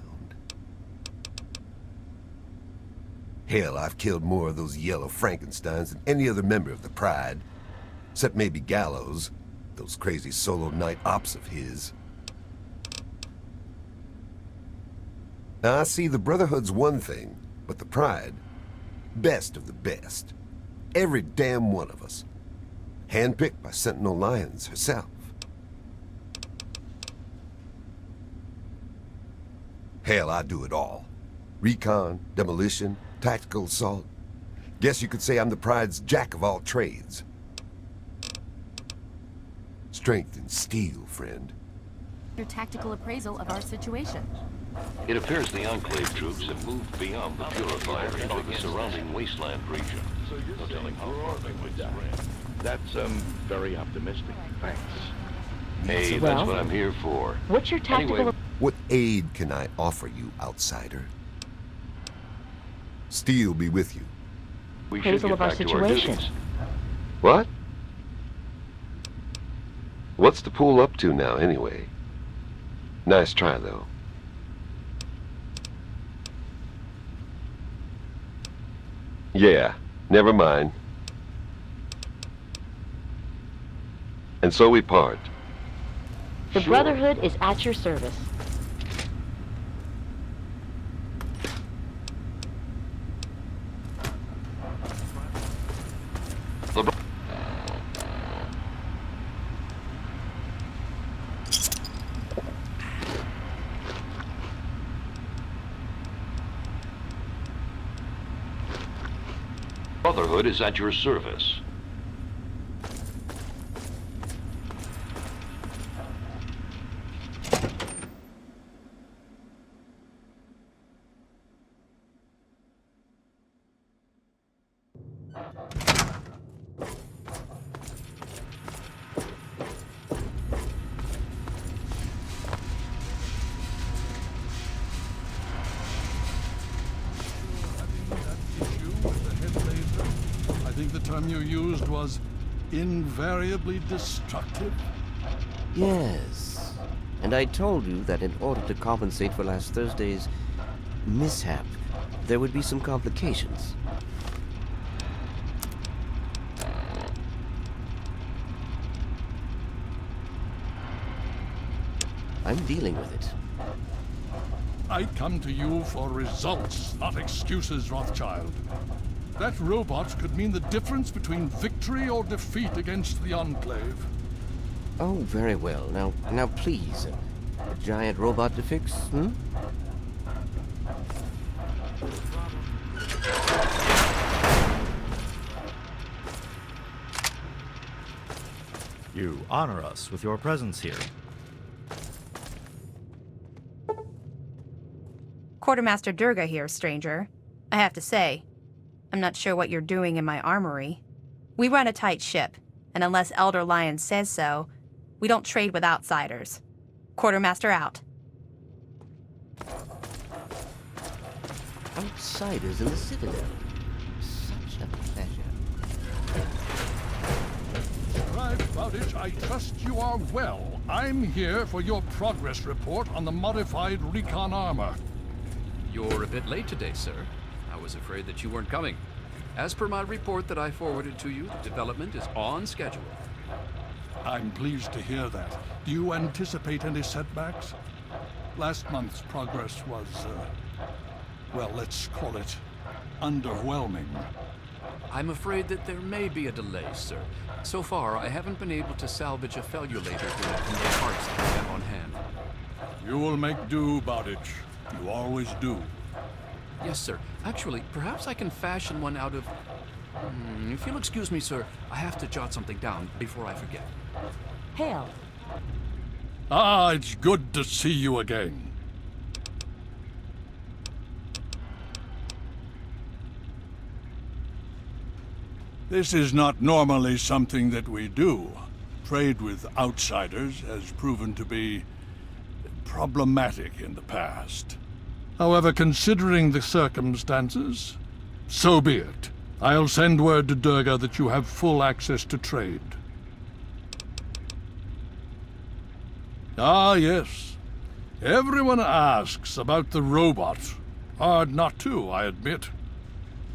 Hell, I've killed more of those yellow Frankensteins than any other member of the Pride. Except maybe Gallows, those crazy solo night ops of his. Now, I see the Brotherhood's one thing, but the Pride, best of the best. Every damn one of us. Handpicked by Sentinel Lyons herself. Hell, I do it all. Recon, demolition, tactical assault. Guess you could say I'm the Pride's jack of all trades. Strength and steel, friend. Your tactical appraisal of our situation. It appears the Enclave troops have moved beyond the Purifier into the surrounding wasteland region. No telling how far they would spread. That's, very optimistic. Thanks. Hey, that's what I'm here for. What's your tactical... Anyway, what aid can I offer you, outsider? Steel be with you. We should get back to our duties. What? What's the pool up to now, anyway? Nice try, though. Yeah, never mind. And so we part. The Brotherhood is at your service. Brotherhood is at your service. You used was invariably destructive? Yes. And I told you that in order to compensate for last Thursday's mishap, there would be some complications. I'm dealing with it. I come to you for results, not excuses, Rothschild. That robot could mean the difference between victory or defeat against the Enclave. Oh, very well. Now please. A giant robot to fix, hmm? You honor us with your presence here. Quartermaster Durga here, stranger. I have to say, I'm not sure what you're doing in my armory. We run a tight ship, and unless Elder Lyons says so, we don't trade with outsiders. Quartermaster out. Outsiders in the Citadel. Such a pleasure. Bowditch, I trust you are well. I'm here for your progress report on the modified recon armor. You're a bit late today, sir. I was afraid that you weren't coming. As per my report that I forwarded to you, the development is on schedule. I'm pleased to hear that. Do you anticipate any setbacks? Last month's progress was, well, let's call it underwhelming. I'm afraid that there may be a delay, sir. So far, I haven't been able to salvage a fellulator from the parts that I have on hand. You will make do, Bowditch. You always do. Yes, sir. Actually, perhaps I can fashion one out of... if you'll excuse me, sir, I have to jot something down before I forget. Hale. Ah, it's good to see you again. This is not normally something that we do. Trade with outsiders has proven to be problematic in the past. However, considering the circumstances, so be it. I'll send word to Durga that you have full access to trade. Ah, yes. Everyone asks about the robot. Hard not to, I admit.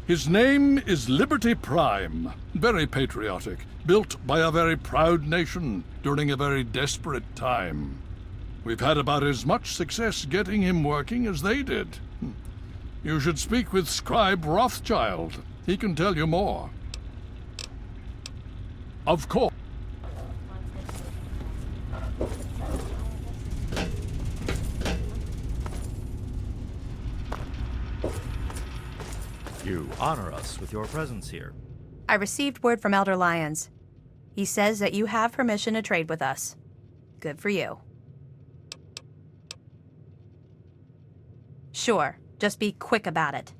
His name is Liberty Prime. Very patriotic. Built by a very proud nation during a very desperate time. We've had about as much success getting him working as they did. You should speak with Scribe Rothschild. He can tell you more. Of course. You honor us with your presence here. I received word from Elder Lyons. He says that you have permission to trade with us. Good for you. Sure, just be quick about it.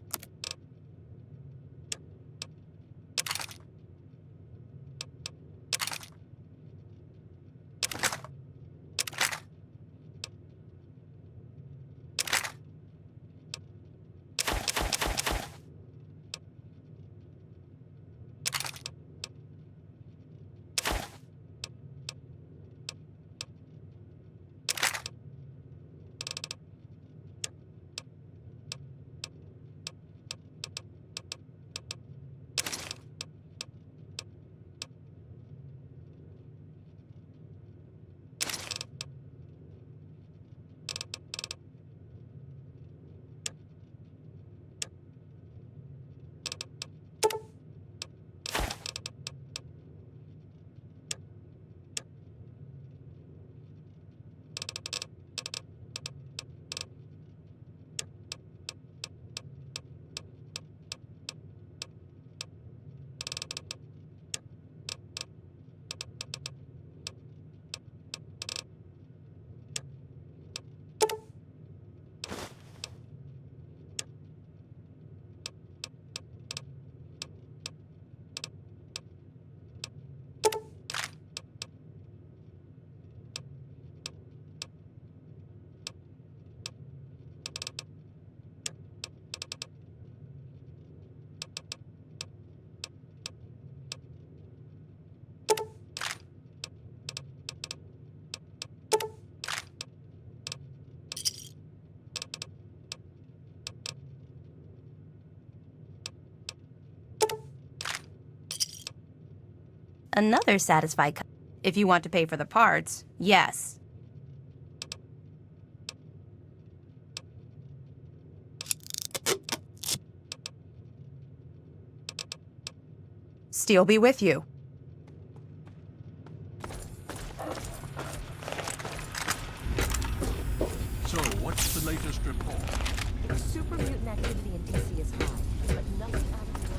Another satisfied if you want to pay for the parts, yes. Steel be with you. So, what's the latest report? Super mutant activity in DC is high, but nothing out of the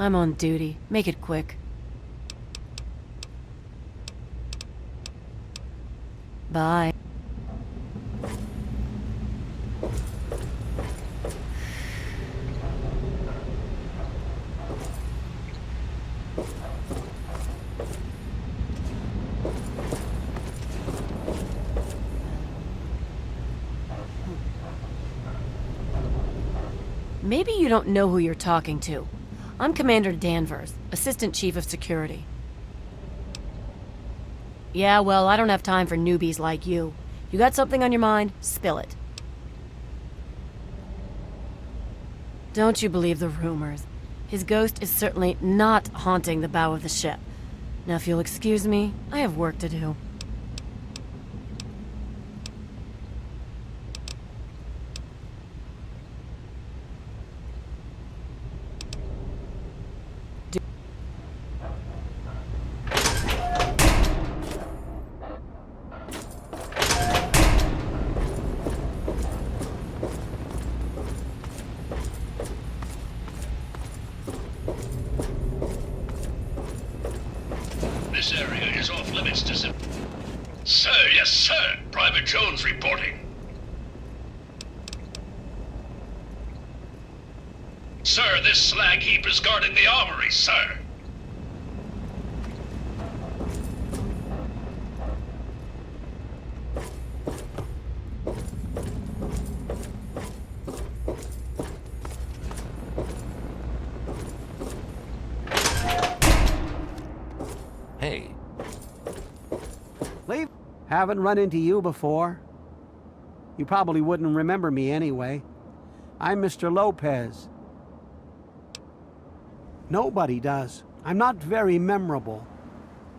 I'm on duty. Make it quick. Bye. Maybe you don't know who you're talking to. I'm Commander Danvers, Assistant Chief of Security. Yeah, well, I don't have time for newbies like you. You got something on your mind? Spill it. Don't you believe the rumors. His ghost is certainly not haunting the bow of the ship. Now, if you'll excuse me, I have work to do. This area is off limits to Sir, yes, sir. Private Jones reporting. Sir, this slag heap is guarding the armory, sir. Hey. Leave. Haven't run into you before. You probably wouldn't remember me anyway. I'm Mr. Lopez. Nobody does. I'm not very memorable.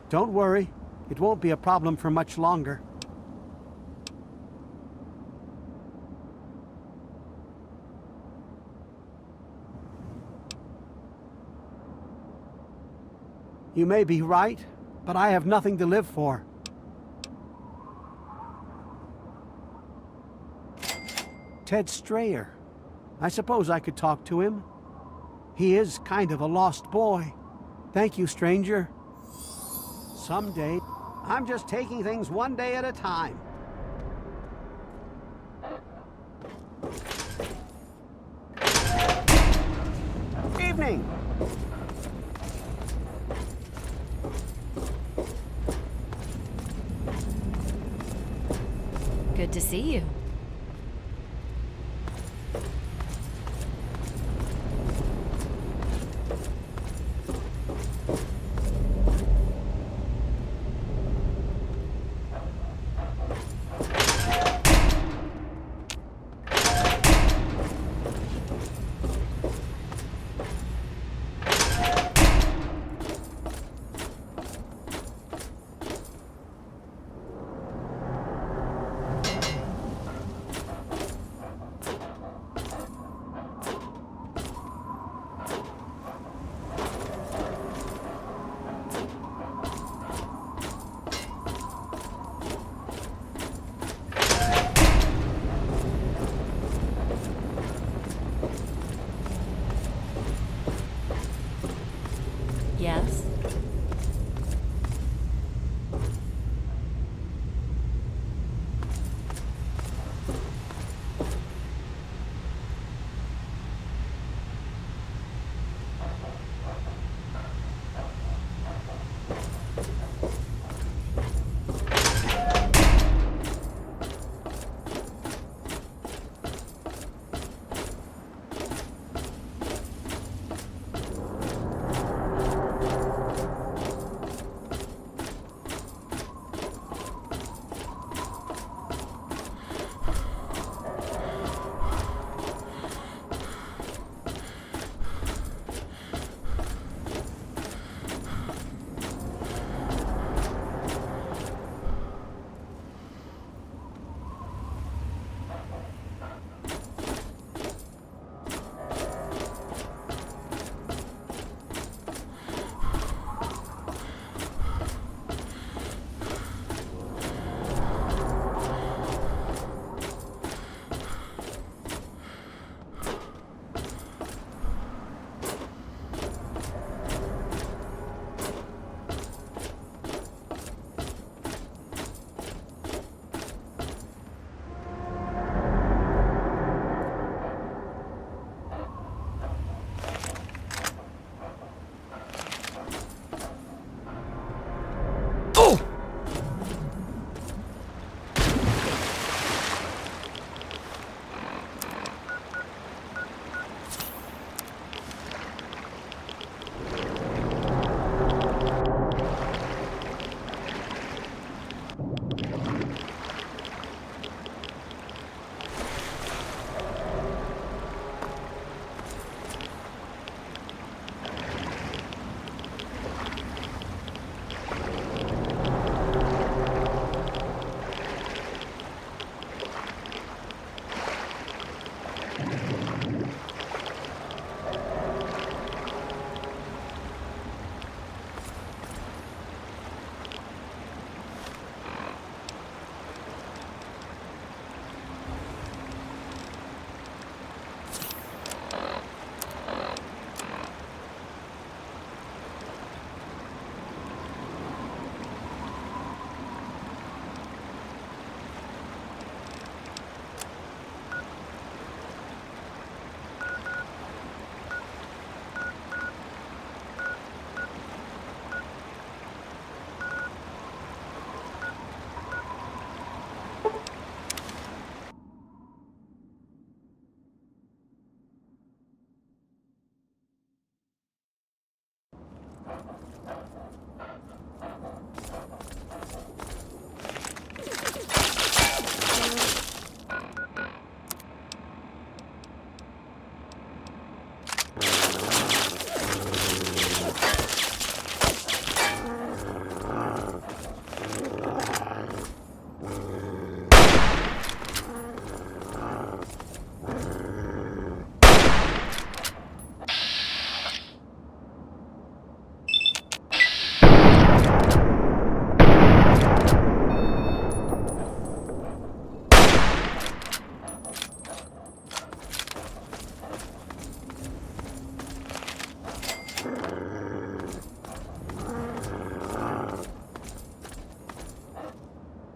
Don't worry. It won't be a problem for much longer. You may be right, but I have nothing to live for. Ted Strayer. I suppose I could talk to him. He is kind of a lost boy. Thank you, stranger. Someday, I'm just taking things one day at a time. Evening. Good to see you.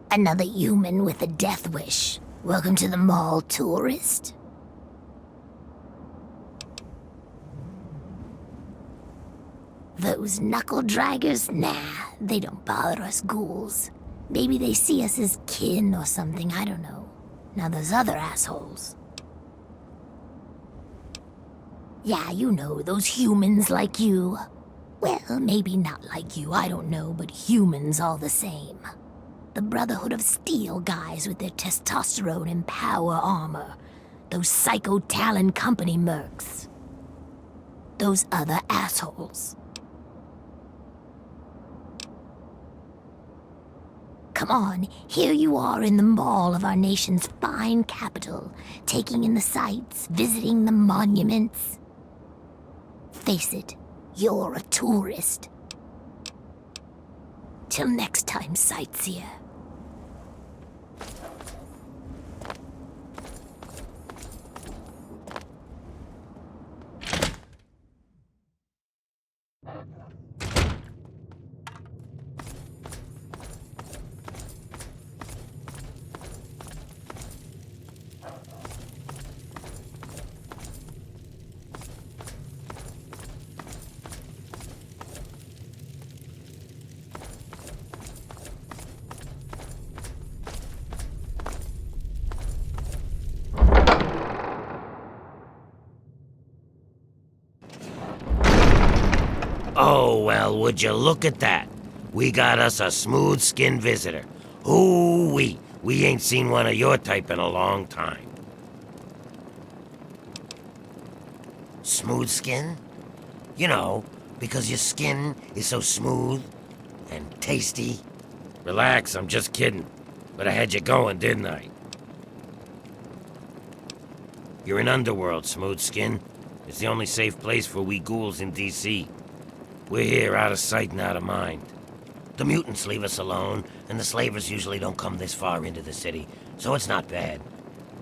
Another human with a death wish. Welcome to the mall, tourist. Those knuckle draggers? Nah, they don't bother us ghouls. Maybe they see us as kin or something, I don't know. Now those other assholes. Yeah, you know, those humans like you. Well, maybe not like you, I don't know, but humans all the same. The Brotherhood of Steel guys with their testosterone and power armor. Those Psycho Talon Company mercs. Those other assholes. Come on, here you are in the mall of our nation's fine capital, taking in the sights, visiting the monuments. Face it, you're a tourist. Till next time, sightseer. Oh, well, would you look at that? We got us a smooth-skinned visitor. Ooh-wee, we ain't seen one of your type in a long time. Smooth skin? You know, because your skin is so smooth and tasty. Relax, I'm just kidding. But I had you going, didn't I? You're in Underworld, Smooth Skin. It's the only safe place for we ghouls in D.C. We're here out of sight and out of mind. The mutants leave us alone, and the slavers usually don't come this far into the city, so it's not bad.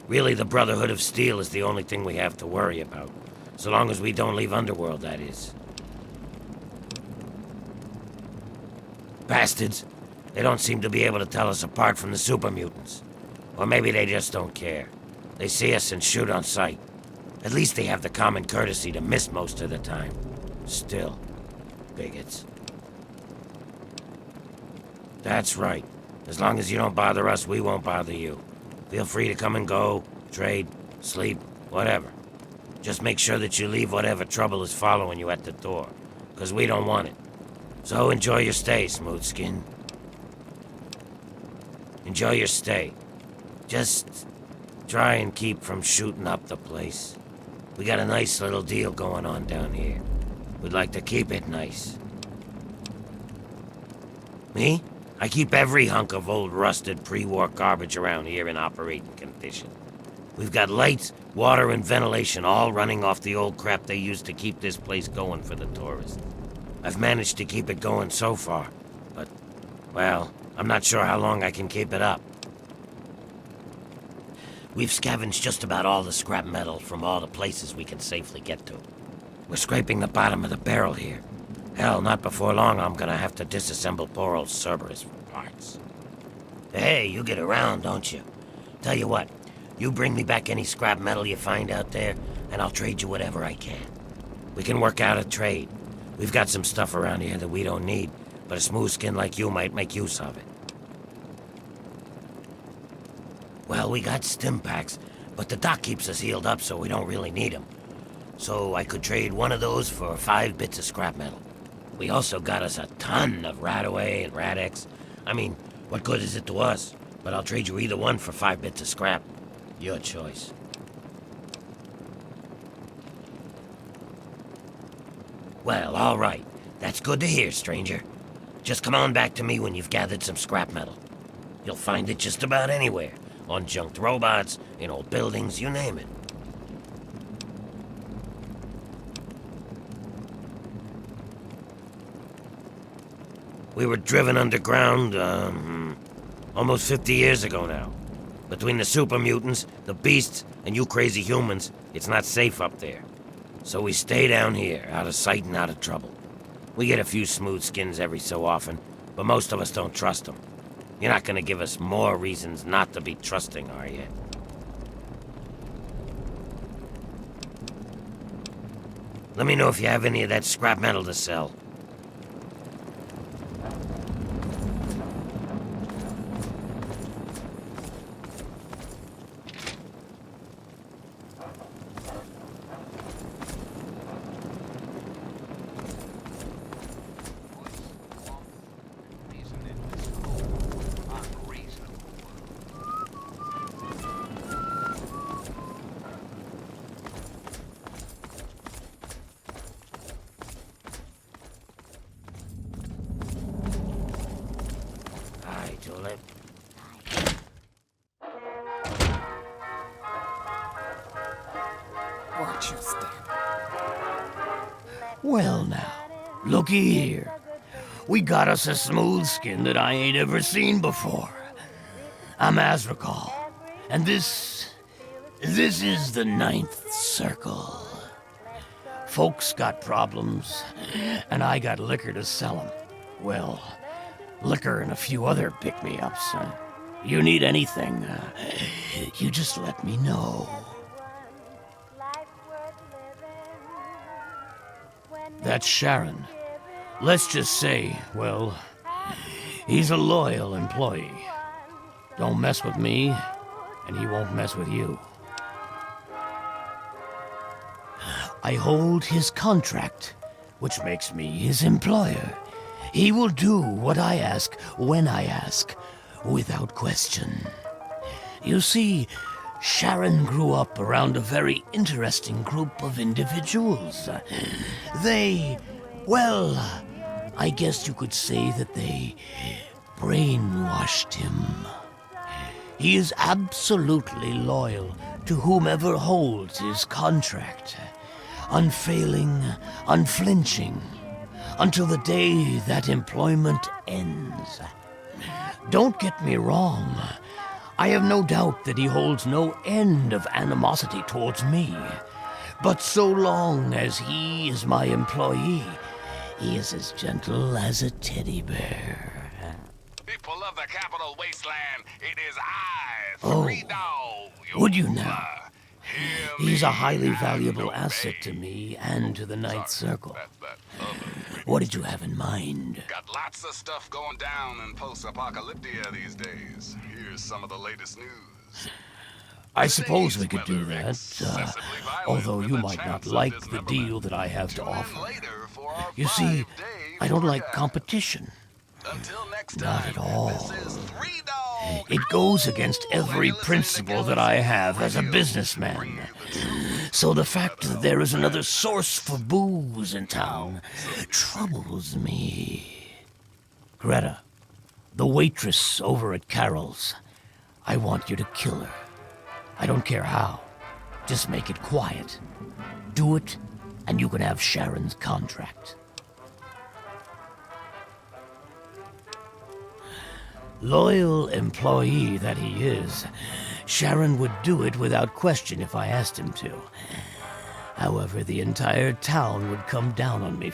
Really, the Brotherhood of Steel is the only thing we have to worry about. So long as we don't leave Underworld, that is. Bastards. They don't seem to be able to tell us apart from the super mutants. Or maybe they just don't care. They see us and shoot on sight. At least they have the common courtesy to miss most of the time. Still, bigots. That's right. As long as you don't bother us, we won't bother you. Feel free to come and go, trade, sleep, whatever. Just make sure that you leave whatever trouble is following you at the door, because we don't want it. So enjoy your stay, Smooth Skin. Enjoy your stay. Just try and keep from shooting up the place. We got a nice little deal going on down here. We'd like to keep it nice. Me? I keep every hunk of old rusted pre-war garbage around here in operating condition. We've got lights, water, and ventilation all running off the old crap they used to keep this place going for the tourists. I've managed to keep it going so far, but, well, I'm not sure how long I can keep it up. We've scavenged just about all the scrap metal from all the places we can safely get to. We're scraping the bottom of the barrel here. Hell, not before long I'm gonna have to disassemble poor old Cerberus for parts. Hey, you get around, don't you? Tell you what, you bring me back any scrap metal you find out there, and I'll trade you whatever I can. We can work out a trade. We've got some stuff around here that we don't need, but a smooth skin like you might make use of it. Well, we got stim packs, but the doc keeps us healed up so we don't really need them. So I could trade one of those for 5 bits of scrap metal. We also got us a ton of Radaway and Radex. I mean, what good is it to us? But I'll trade you either one for 5 bits of scrap. Your choice. Well, all right. That's good to hear, stranger. Just come on back to me when you've gathered some scrap metal. You'll find it just about anywhere. On junked robots, in old buildings, you name it. We were driven underground, almost 50 years ago now. Between the super mutants, the beasts, and you crazy humans, it's not safe up there. So we stay down here, out of sight and out of trouble. We get a few smooth skins every so often, but most of us don't trust them. You're not gonna give us more reasons not to be trusting, are you? Let me know if you have any of that scrap metal to sell. Watch your step. Well now, looky here. We got us a smooth skin that I ain't ever seen before. I'm Azrakal, and this is the 9th Circle. Folks got problems, and I got liquor to sell 'em. Well, liquor and a few other pick-me-ups. You need anything, you just let me know. That's Sharon. Let's just say, well, he's a loyal employee. Don't mess with me, and he won't mess with you. I hold his contract, which makes me his employer. He will do what I ask, when I ask, without question. You see, Sharon grew up around a very interesting group of individuals. Well, I guess you could say that they brainwashed him. He is absolutely loyal to whomever holds his contract. Unfailing, unflinching, until the day that employment ends. Don't get me wrong. I have no doubt that he holds no end of animosity towards me. But so long as he is my employee, he is as gentle as a teddy bear. People of the capital wasteland, it is I, Oh, Dog. would you now? He's a highly valuable asset to me and to the 9th Circle. What did you have in mind? Got lots of stuff going down in post-apocalyptic these days. Here's some of the latest news. I suppose we could do that, although you might not like the deal that I have to offer. You see, I don't like competition. Not at all. It goes against every principle that I have as a businessman. So the fact that there is another source for booze in town troubles me. Greta, the waitress over at Carol's, I want you to kill her. I don't care how. Just make it quiet. Do it, and you can have Sharon's contract. Loyal employee that he is, Sharon would do it without question if I asked him to. However, the entire town would come down on me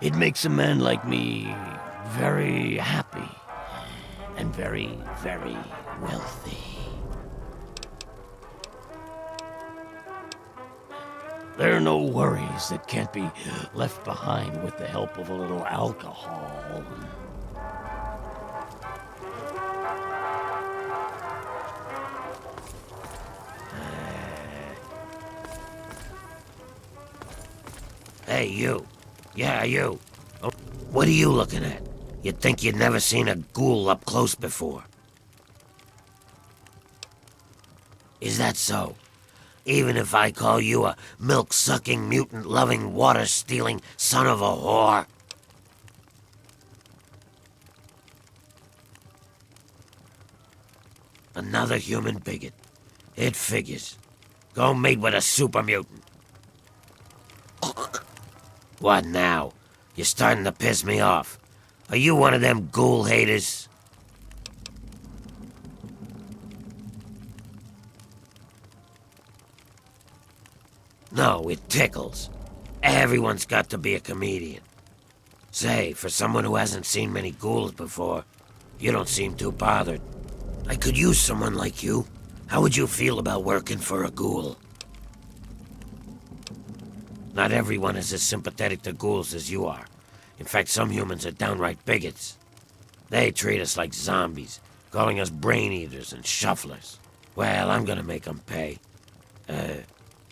It makes a man like me very happy and very, very wealthy. There are no worries that can't be left behind with the help of a little alcohol. Hey, you. Yeah, you. Oh, what are you looking at? You'd think you'd never seen a ghoul up close before. Is that so? Even if I call you a milk-sucking, mutant-loving, water-stealing son of a whore? Another human bigot. It figures. Go mate with a super mutant. What now? You're starting to piss me off. Are you one of them ghoul haters? No, it tickles. Everyone's got to be a comedian. Say, for someone who hasn't seen many ghouls before, you don't seem too bothered. I could use someone like you. How would you feel about working for a ghoul? Not everyone is as sympathetic to ghouls as you are. In fact, some humans are downright bigots. They treat us like zombies, calling us brain eaters and shufflers. Well, I'm gonna make them pay.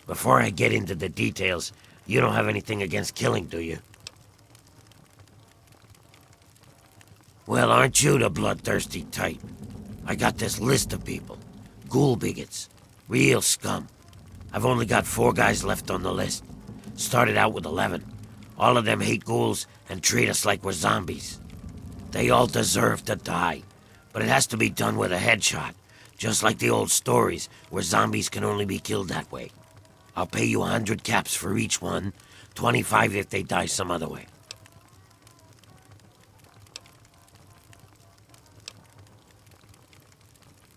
Before I get into the details, you don't have anything against killing, do you? Well, aren't you the bloodthirsty type? I got this list of people. Ghoul bigots. Real scum. I've only got 4 guys left on the list. Started out with 11. All of them hate ghouls and treat us like we're zombies. They all deserve to die, but it has to be done with a headshot, just like the old stories where zombies can only be killed that way. I'll pay you 100 caps for each one, 25 if they die some other way.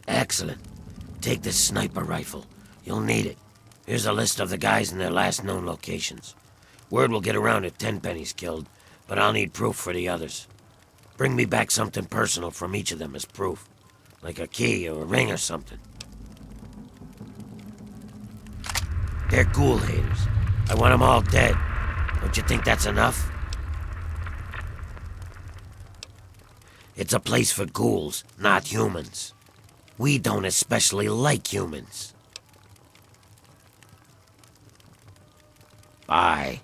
Excellent. Take this sniper rifle. You'll need it. Here's a list of the guys and their last known locations. Word will get around if Tenpenny's killed, but I'll need proof for the others. Bring me back something personal from each of them as proof, like a key or a ring or something. They're ghoul haters. I want them all dead. Don't you think that's enough? It's a place for ghouls, not humans. We don't especially like humans. Bye.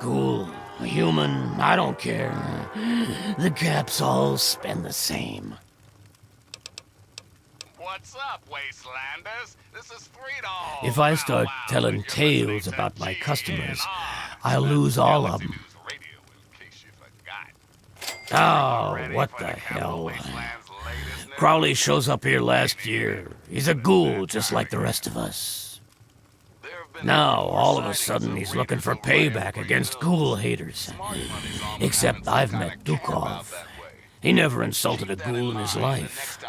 Ghoul, human, I don't care. The caps all spend the same. What's up, wastelanders? This is $3. If I start telling tales about my customers, I'll lose all of them. Oh, what the hell. Crowley shows up here last year. He's a ghoul just like the rest of us. Now, all of a sudden, he's looking for payback against ghoul haters. Except I've met Dukov. He never insulted a ghoul in his life.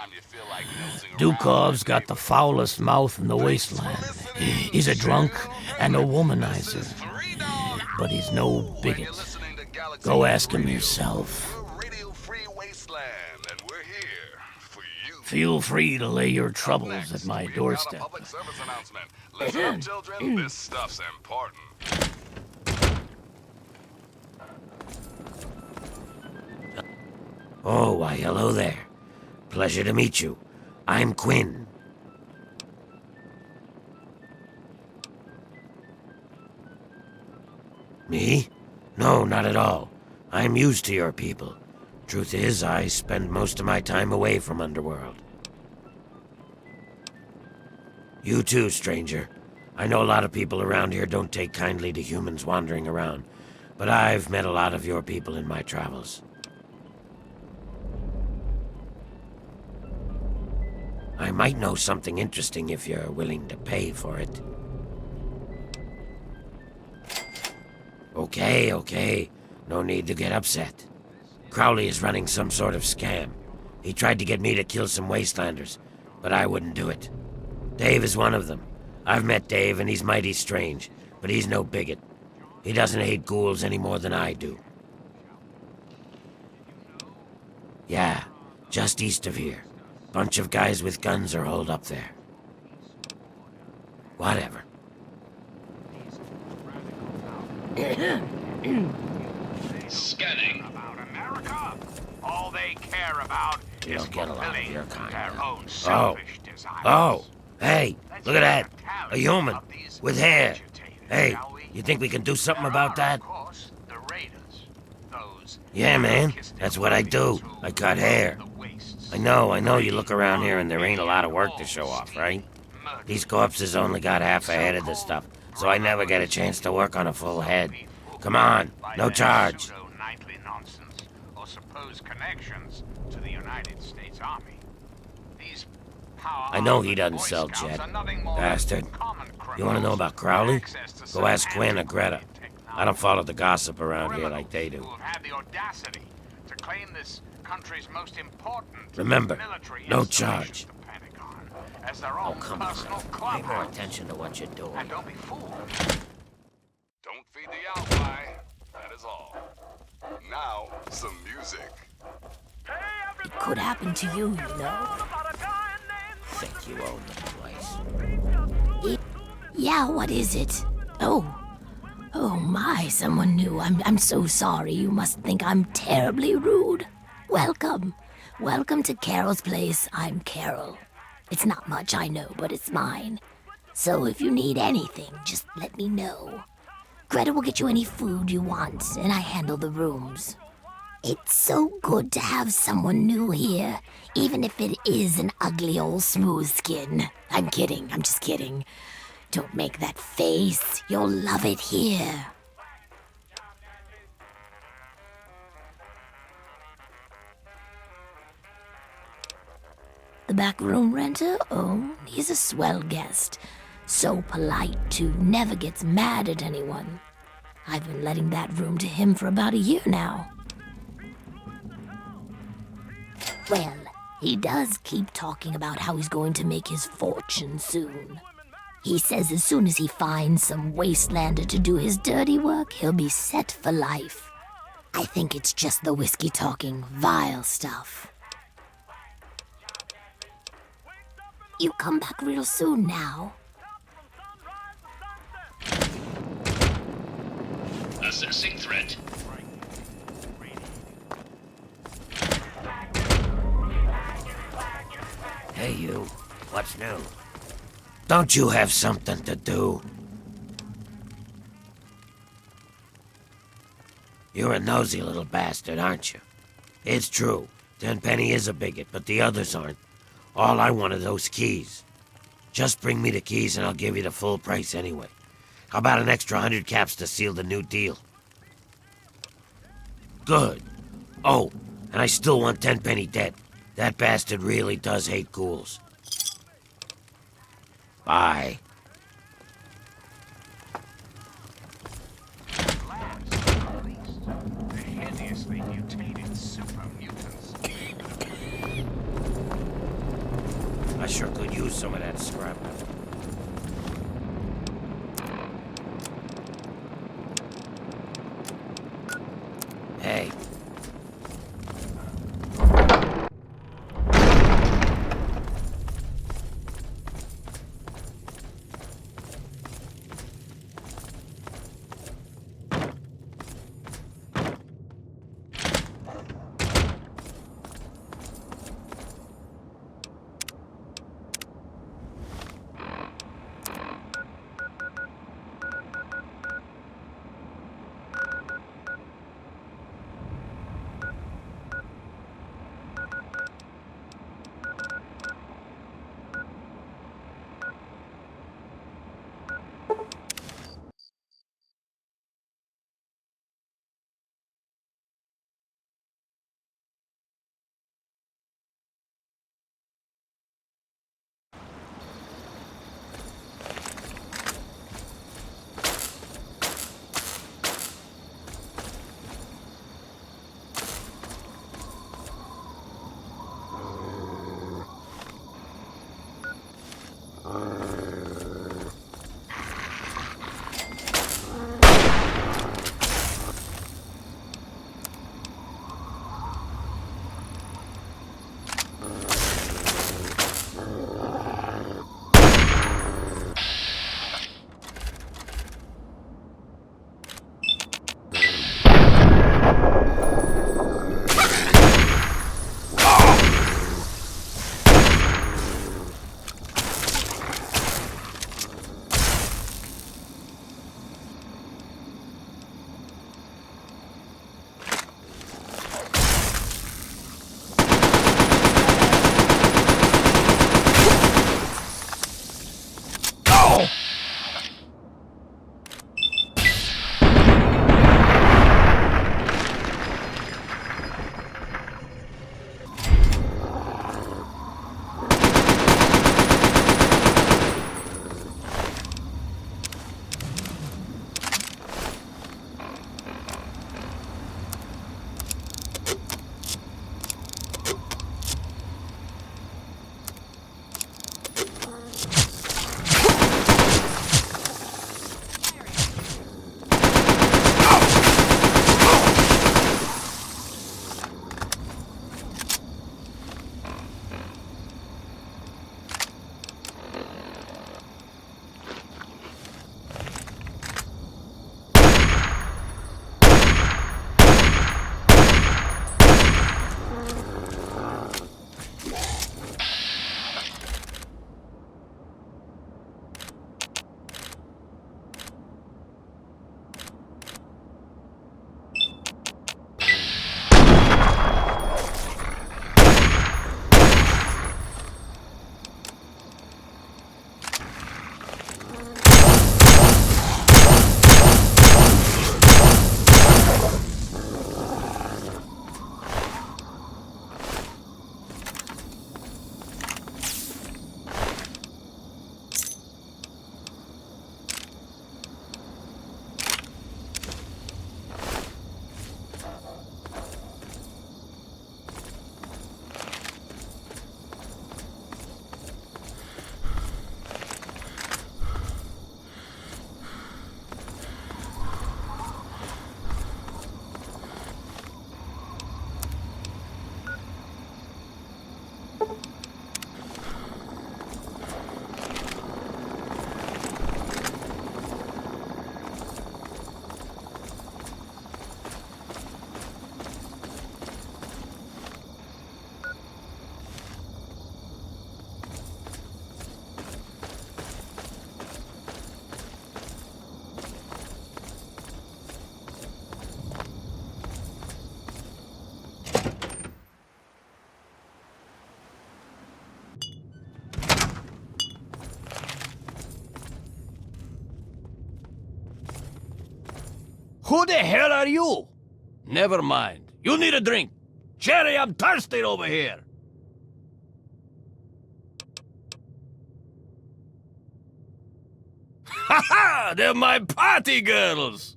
Dukov's got the foulest mouth in the wasteland. He's a drunk and a womanizer. But he's no bigot. Go ask him yourself. Feel free to lay your troubles at my doorstep. Listen, children, this stuff's important. Oh, why, hello there. Pleasure to meet you. I'm Quinn. Me? No, not at all. I'm used to your people. Truth is, I spend most of my time away from Underworld. You too, stranger. I know a lot of people around here don't take kindly to humans wandering around, but I've met a lot of your people in my travels. I might know something interesting if you're willing to pay for it. Okay. No need to get upset. Crowley is running some sort of scam. He tried to get me to kill some wastelanders, but I wouldn't do it. Dave is one of them. I've met Dave, and he's mighty strange, but he's no bigot. He doesn't hate ghouls any more than I do. Yeah, just east of here. Bunch of guys with guns are holed up there. Whatever. Scanning. About America, all they care about You is don't get a lot of fulfilling your kind. their own Oh. selfish desires. Oh. Hey, look at that. A human. With hair. Hey, you think we can do something about that? The raiders, those Yeah, man. That's what I do. I cut hair. I know you look around here and there ain't a lot of work to show off, right? These corpses only got half a head of the stuff, so I never get a chance to work on a full head. Come on, no charge. pseudo-knightly nonsense or supposed connections to the United States Army. These I know he doesn't sell jet. Bastard. You want to know about Crowley? Go ask Quinn or Greta. I don't follow the gossip around here like they do. who have had the audacity to claim this country's most important Remember, military no installation, charge. the Pentagon, as their own Come on. personal Pay clubhouse. more attention to what you're doing. And don't be fooled. Don't feed the outline. That is all. Now, some music. It could happen to you, you know. Think you own the place. Yeah, what is it? Oh my, someone new. I'm so sorry. You must think I'm terribly rude. Welcome. Welcome to Carol's place. I'm Carol. It's not much, I know, but it's mine. So if you need anything, just let me know. Greta will get you any food you want, and I handle the rooms. It's so good to have someone new here, even if it is an ugly old smooth skin. I'm kidding, I'm just kidding. Don't make that face. You'll love it here. The back room renter? Oh, he's a swell guest. So polite, too. Never gets mad at anyone. I've been letting that room to him for about a year now. Well, he does keep talking about how he's going to make his fortune soon. He says as soon as he finds some wastelander to do his dirty work, he'll be set for life. I think it's just the whiskey talking vile stuff. You come back real soon now. Assessing threat. Hey, you. What's new? Don't you have something to do? You're a nosy little bastard, aren't you? It's true. Tenpenny is a bigot, but the others aren't. All I want are those keys. Just bring me the keys and I'll give you the full price anyway. How about an extra 100 caps to seal the new deal? Good. Oh, and I still want Tenpenny dead. That bastard really does hate ghouls. Bye. The hideously mutated super mutants. I sure could use some of that scrap. Hey. Who the hell are you? Never mind. You need a drink. Jerry, I'm thirsty over here. Ha ha! They're my party girls.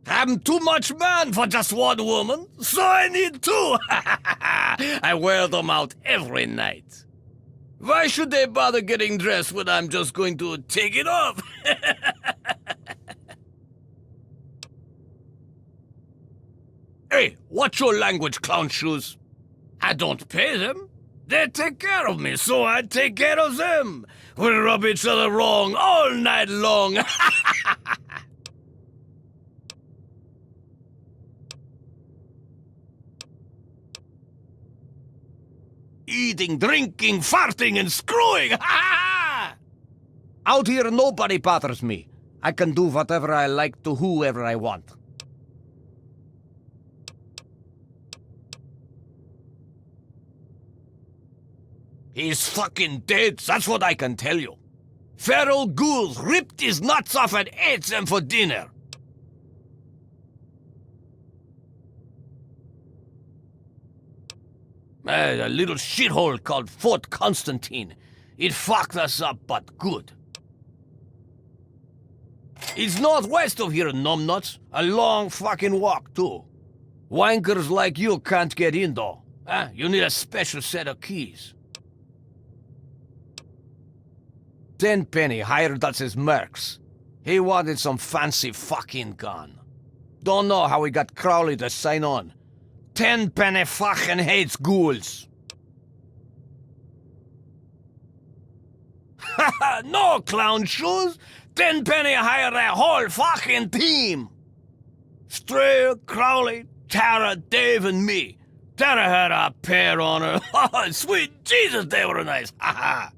I'm too much man for just one woman, so I need two. I wear them out every night. Why should they bother getting dressed when I'm just going to take it off? Hey, what's your language, clown shoes? I don't pay them. They take care of me, so I take care of them. We rub each other wrong all night long. Eating, drinking, farting, and screwing! Out here, nobody bothers me. I can do whatever I like to whoever I want. He's fucking dead, that's what I can tell you. Feral ghouls ripped his nuts off and ate them for dinner. A little shithole called Fort Constantine. It fucked us up, but good. It's northwest of here, numbnuts. A long fucking walk, too. Wankers like you can't get in, though. You need a special set of keys. Tenpenny hired us as mercs. He wanted some fancy fucking gun. Don't know how he got Crowley to sign on. Tenpenny fucking hates ghouls. Haha, no clown shoes. Tenpenny hired a whole fucking team. Strayer, Crowley, Tara, Dave, and me. Tara had a pair on her. Sweet Jesus, they were nice. Haha.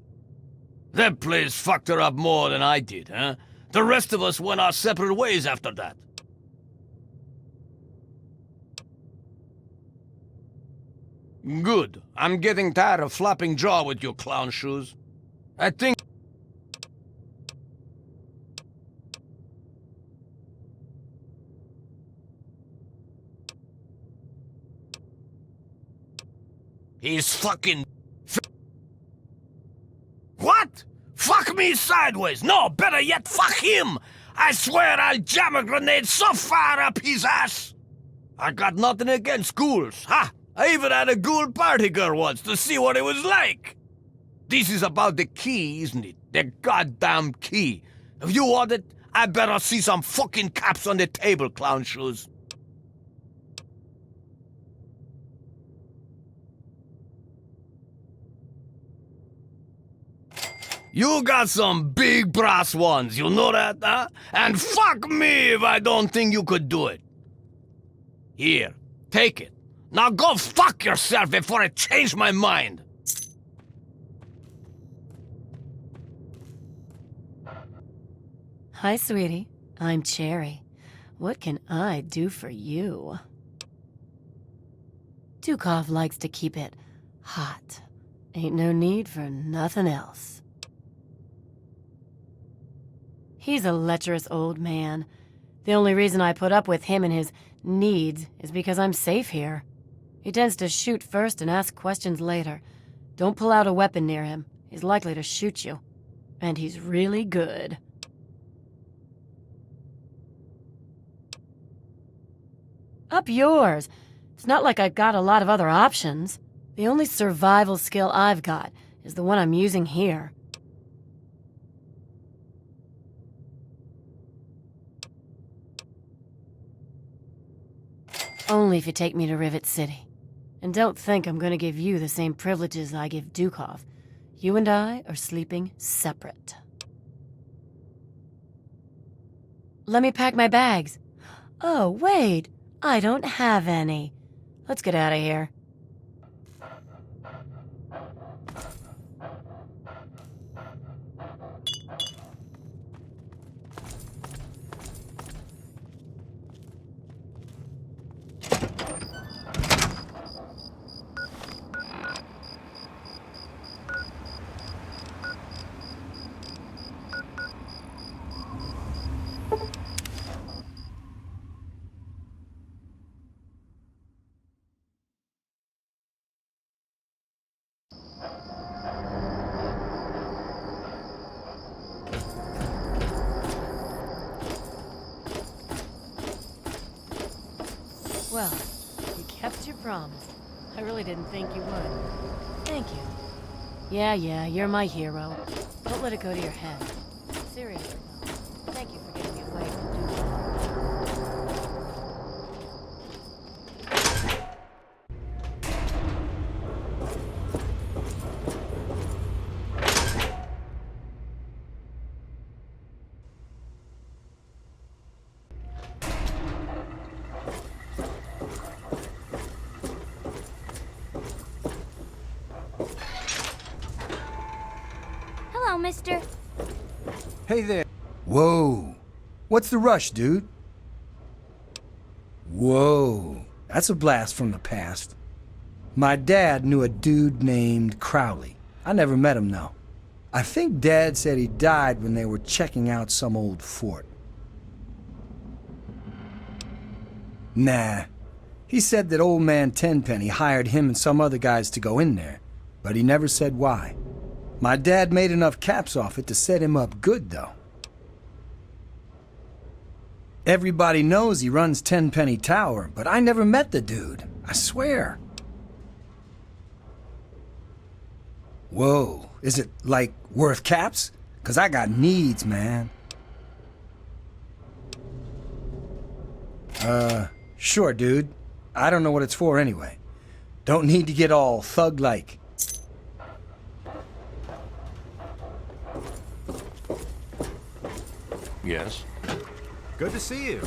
That place fucked her up more than I did, huh? The rest of us went our separate ways after that. Good. I'm getting tired of flopping jaw with you clown shoes. I think... He's fucking... What? Fuck me sideways! No, better yet, fuck him! I swear I'll jam a grenade so far up his ass! I got nothing against ghouls, ha! I even had a ghoul party girl once to see what it was like! This is about the key, isn't it? The goddamn key. If you want it, I better see some fucking caps on the table, clown shoes. You got some big brass ones, you know that, huh? And fuck me if I don't think you could do it. Here, take it. Now go fuck yourself before I change my mind. Hi, sweetie. I'm Cherry. What can I do for you? Dukov likes to keep it hot. Ain't no need for nothing else. He's a lecherous old man. The only reason I put up with him and his needs is because I'm safe here. He tends to shoot first and ask questions later. Don't pull out a weapon near him. He's likely to shoot you. And he's really good. Up yours. It's not like I've got a lot of other options. The only survival skill I've got is the one I'm using here. Only if you take me to Rivet City. And don't think I'm gonna give you the same privileges I give Dukov. You and I are sleeping separate. Let me pack my bags. Oh, wait. I don't have any. Let's get out of here. Well, you kept your promise. I really didn't think you would. Thank you. Yeah, you're my hero. Don't let it go to your head. Seriously, though. Thank you for getting me away from duty. Hello, mister. Hey there. Whoa. What's the rush, dude? Whoa. That's a blast from the past. My dad knew a dude named Crowley. I never met him, though. I think Dad said he died when they were checking out some old fort. Nah. He said that old man Tenpenny hired him and some other guys to go in there, but he never said why. My dad made enough caps off it to set him up good, though. Everybody knows he runs Tenpenny Tower, but I never met the dude. I swear. Whoa, is it, like, worth caps? 'Cause I got needs, man. Sure, dude. I don't know what it's for anyway. Don't need to get all thug-like. Yes? Good to see you.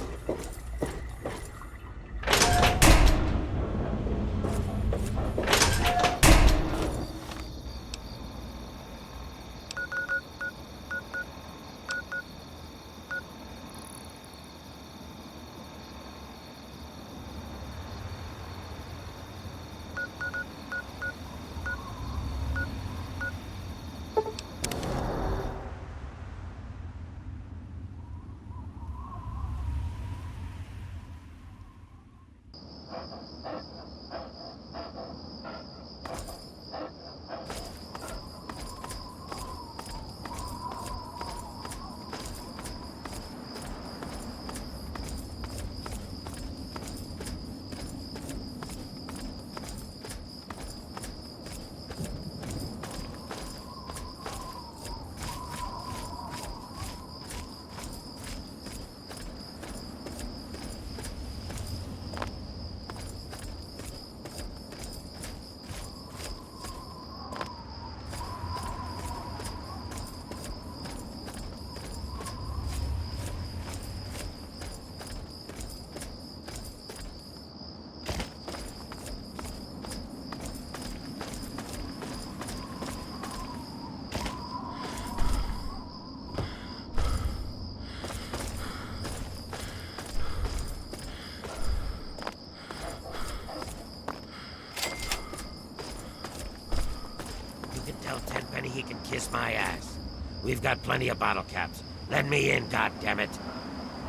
Tell Tenpenny he can kiss my ass. We've got plenty of bottle caps. Let me in, goddammit.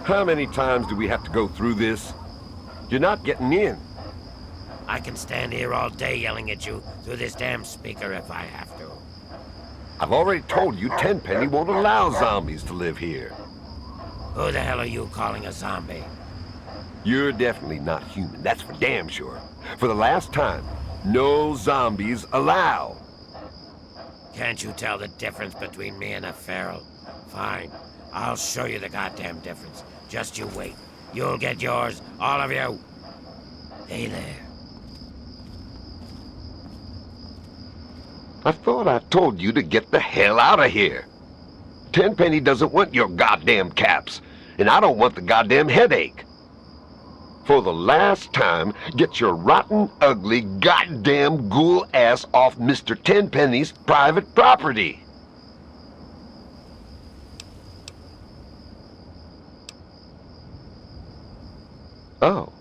How many times do we have to go through this? You're not getting in. I can stand here all day yelling at you through this damn speaker if I have to. I've already told you Tenpenny won't allow zombies to live here. Who the hell are you calling a zombie? You're definitely not human, that's for damn sure. For the last time, no zombies allowed. Can't you tell the difference between me and a feral? Fine. I'll show you the goddamn difference. Just you wait. You'll get yours, all of you. Hey there. I thought I told you to get the hell out of here. Tenpenny doesn't want your goddamn caps, and I don't want the goddamn headache. For the last time, get your rotten, ugly, goddamn ghoul ass off Mr. Tenpenny's private property. Oh.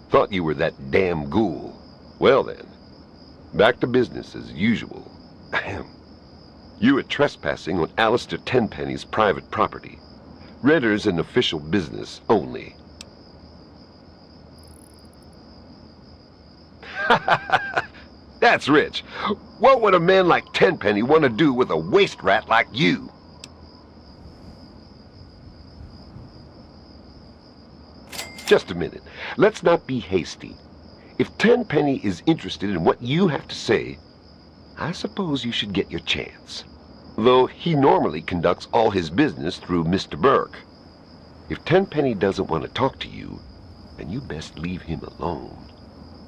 Thought you were that damn ghoul. Well then, back to business as usual. Ahem. You are trespassing on Alistair Tenpenny's private property. Renters and official business only. That's rich. What would a man like Tenpenny want to do with a waste rat like you? Just a minute. Let's not be hasty. If Tenpenny is interested in what you have to say, I suppose you should get your chance. Though he normally conducts all his business through Mr. Burke. If Tenpenny doesn't want to talk to you, then you best leave him alone.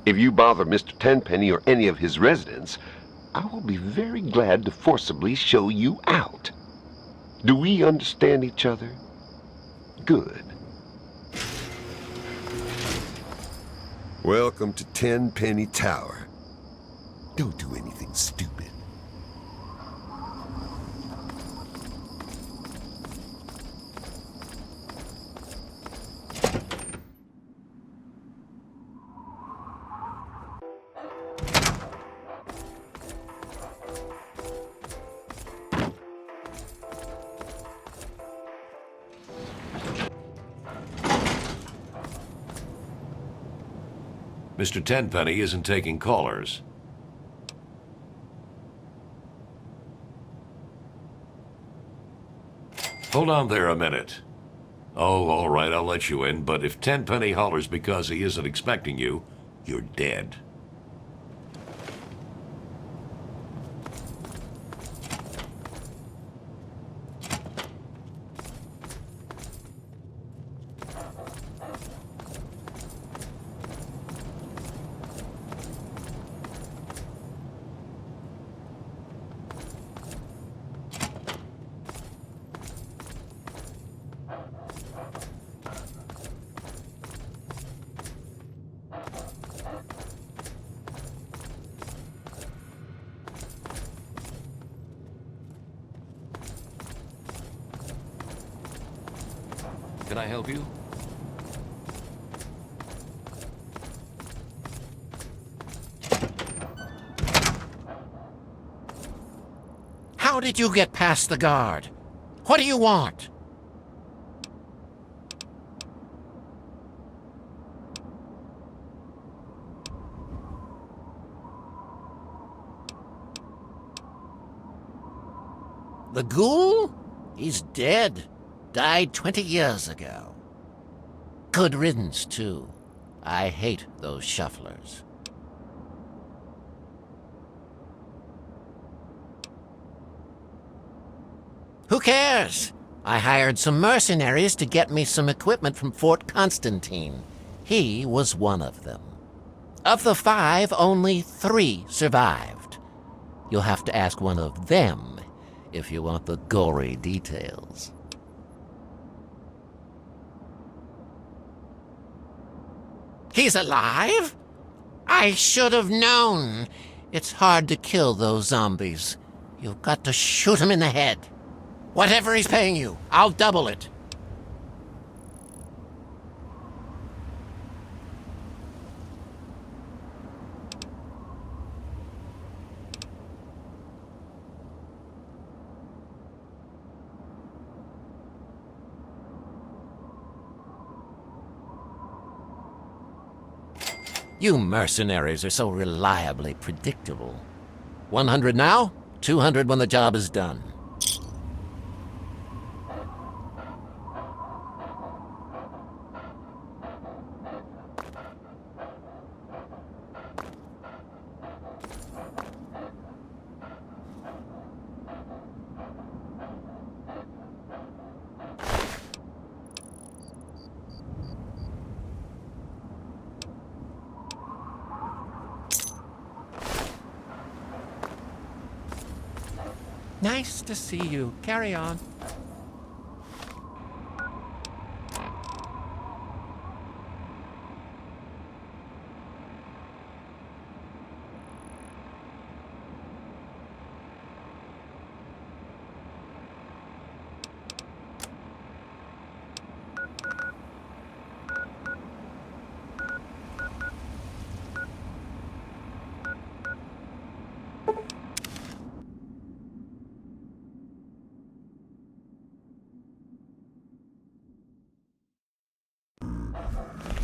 If you bother Mr. Tenpenny or any of his residents, I will be very glad to forcibly show you out. Do we understand each other? Good. Welcome to Tenpenny Tower. Don't do anything stupid. Mr. Tenpenny isn't taking callers. Hold on there a minute. Oh, all right, I'll let you in, but if Tenpenny hollers because he isn't expecting you, you're dead. Can I help you? How did you get past the guard? What do you want? The ghoul? He's dead. Died 20 years ago. Good riddance, too. I hate those shufflers. Who cares? I hired some mercenaries to get me some equipment from Fort Constantine. He was one of them. Of the 5, only 3 survived. You'll have to ask one of them if you want the gory details. He's alive? I should have known. It's hard to kill those zombies. You've got to shoot him in the head. Whatever he's paying you, I'll double it. You mercenaries are so reliably predictable. 100 now, 200 when the job is done. Nice to see you. Carry on.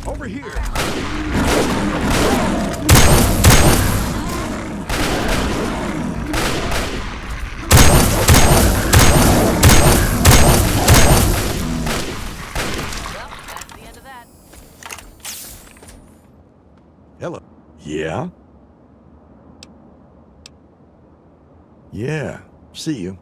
Over here! Hello. Yeah? Yeah. See you.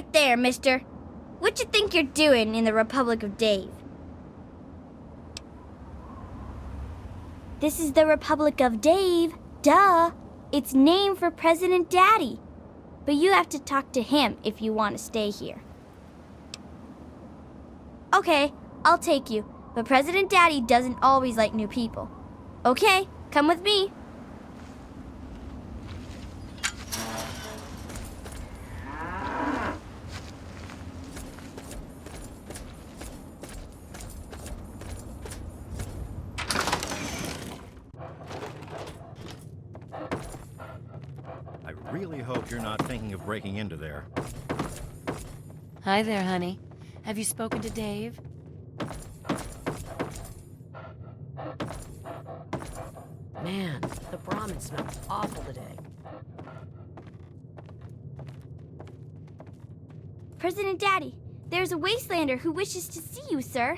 right there, mister. What you think you're doing in the Republic of Dave? This is the Republic of Dave. Duh. It's named for President Daddy. But you have to talk to him if you want to stay here. Okay, I'll take you. But President Daddy doesn't always like new people. Okay, come with me. I really hope you're not thinking of breaking into there. Hi there, honey. Have you spoken to Dave? Man, the Brahmin smells awful today. President Daddy, there's a wastelander who wishes to see you, sir.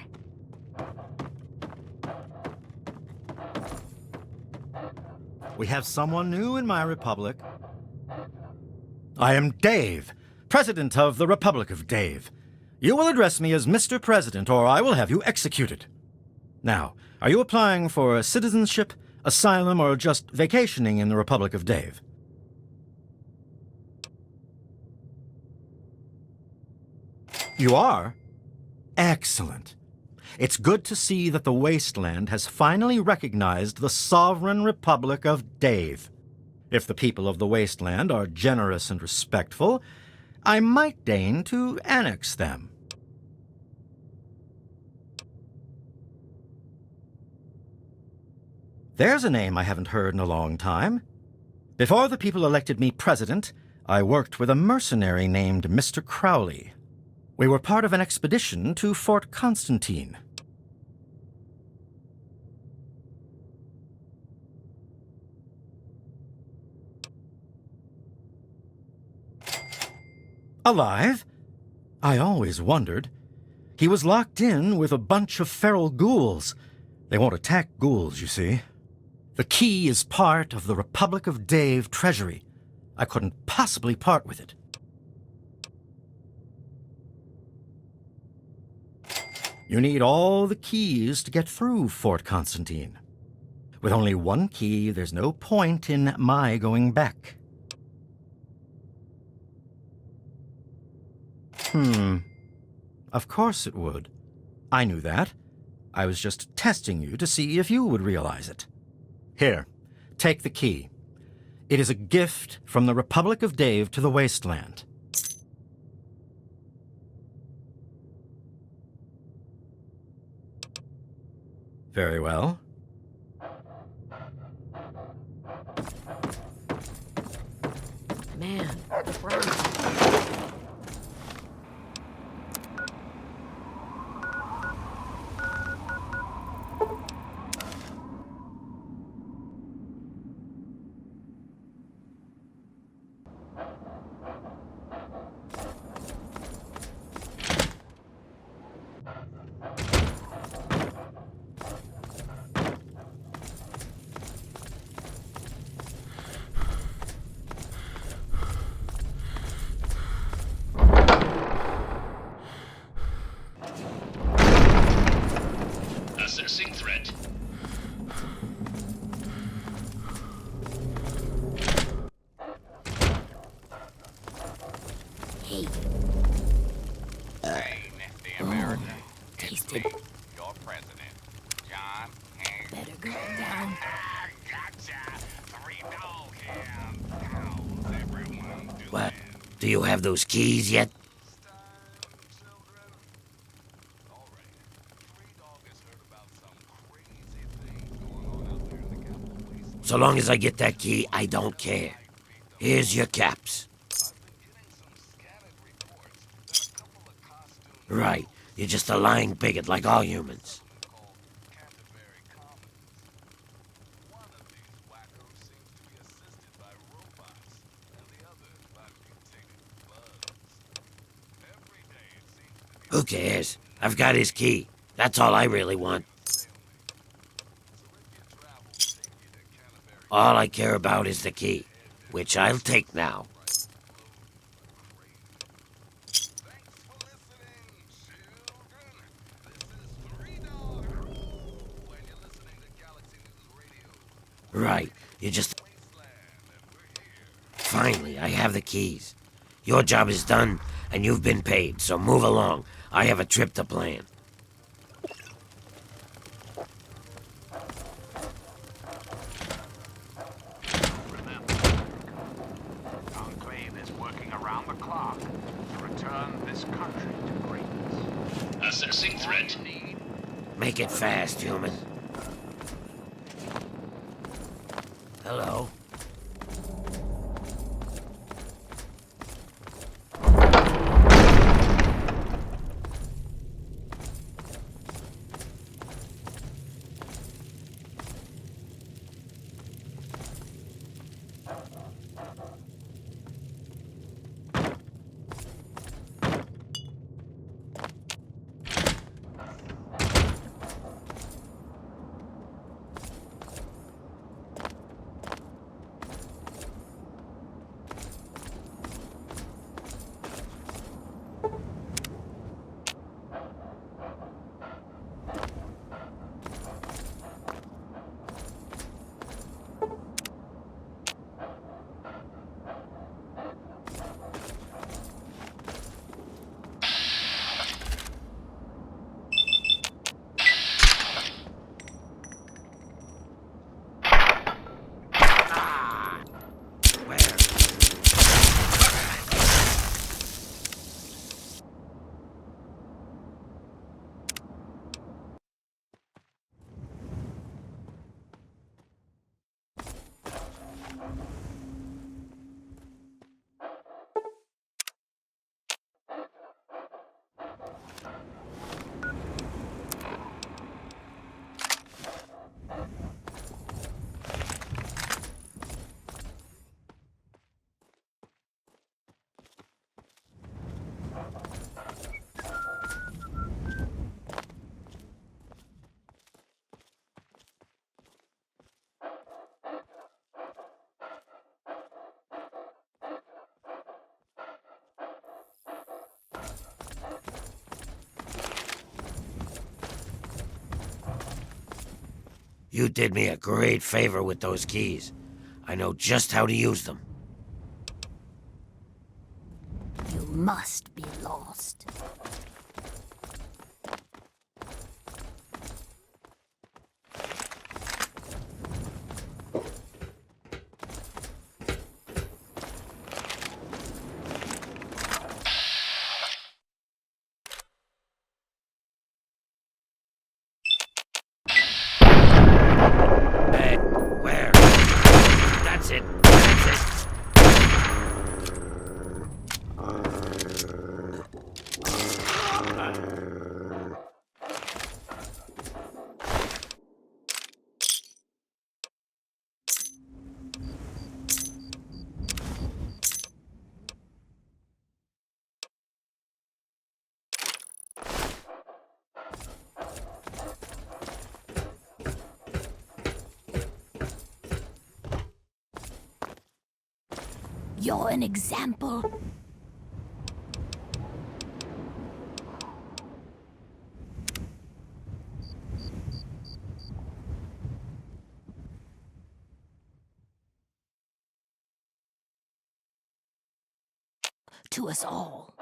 We have someone new in my republic. I am Dave, President of the Republic of Dave. You will address me as Mr. President, or I will have you executed. Now, are you applying for citizenship, asylum, or just vacationing in the Republic of Dave? You are? Excellent. It's good to see that the Wasteland has finally recognized the sovereign Republic of Dave. If the people of the Wasteland are generous and respectful, I might deign to annex them. There's a name I haven't heard in a long time. Before the people elected me president, I worked with a mercenary named Mr. Crowley. We were part of an expedition to Fort Constantine. Alive? I always wondered. He was locked in with a bunch of feral ghouls. They won't attack ghouls, you see. The key is part of the Republic of Dave treasury. I couldn't possibly part with it. You need all the keys to get through Fort Constantine. With only one key, there's no point in my going back. Of course it would. I knew that. I was just testing you to see if you would realize it. Here, take the key. It is a gift from the Republic of Dave to the Wasteland. Very well. Man, the Brahmin. Assessing threat. Hey. Hey, nifty American. Tasted. Your president, John Hank. Better go down. Gotcha. 3 dog hands. How's everyone doing? What? Do you have those keys yet? So long as I get that key, I don't care. Here's your caps. Right. You're just a lying bigot like all humans. Who cares? I've got his key. That's all I really want. All I care about is the key, which I'll take now. Right. You just... Finally, I have the keys. Your job is done, and you've been paid, so move along. I have a trip to plan. Remember, the Enclave is working around the clock to return this country to greatness. Assessing threat. Make it fast, human. Hello? You did me a great favor with those keys. I know just how to use them. You must be lost. Where? That's it. That's it. You're an example. To us all.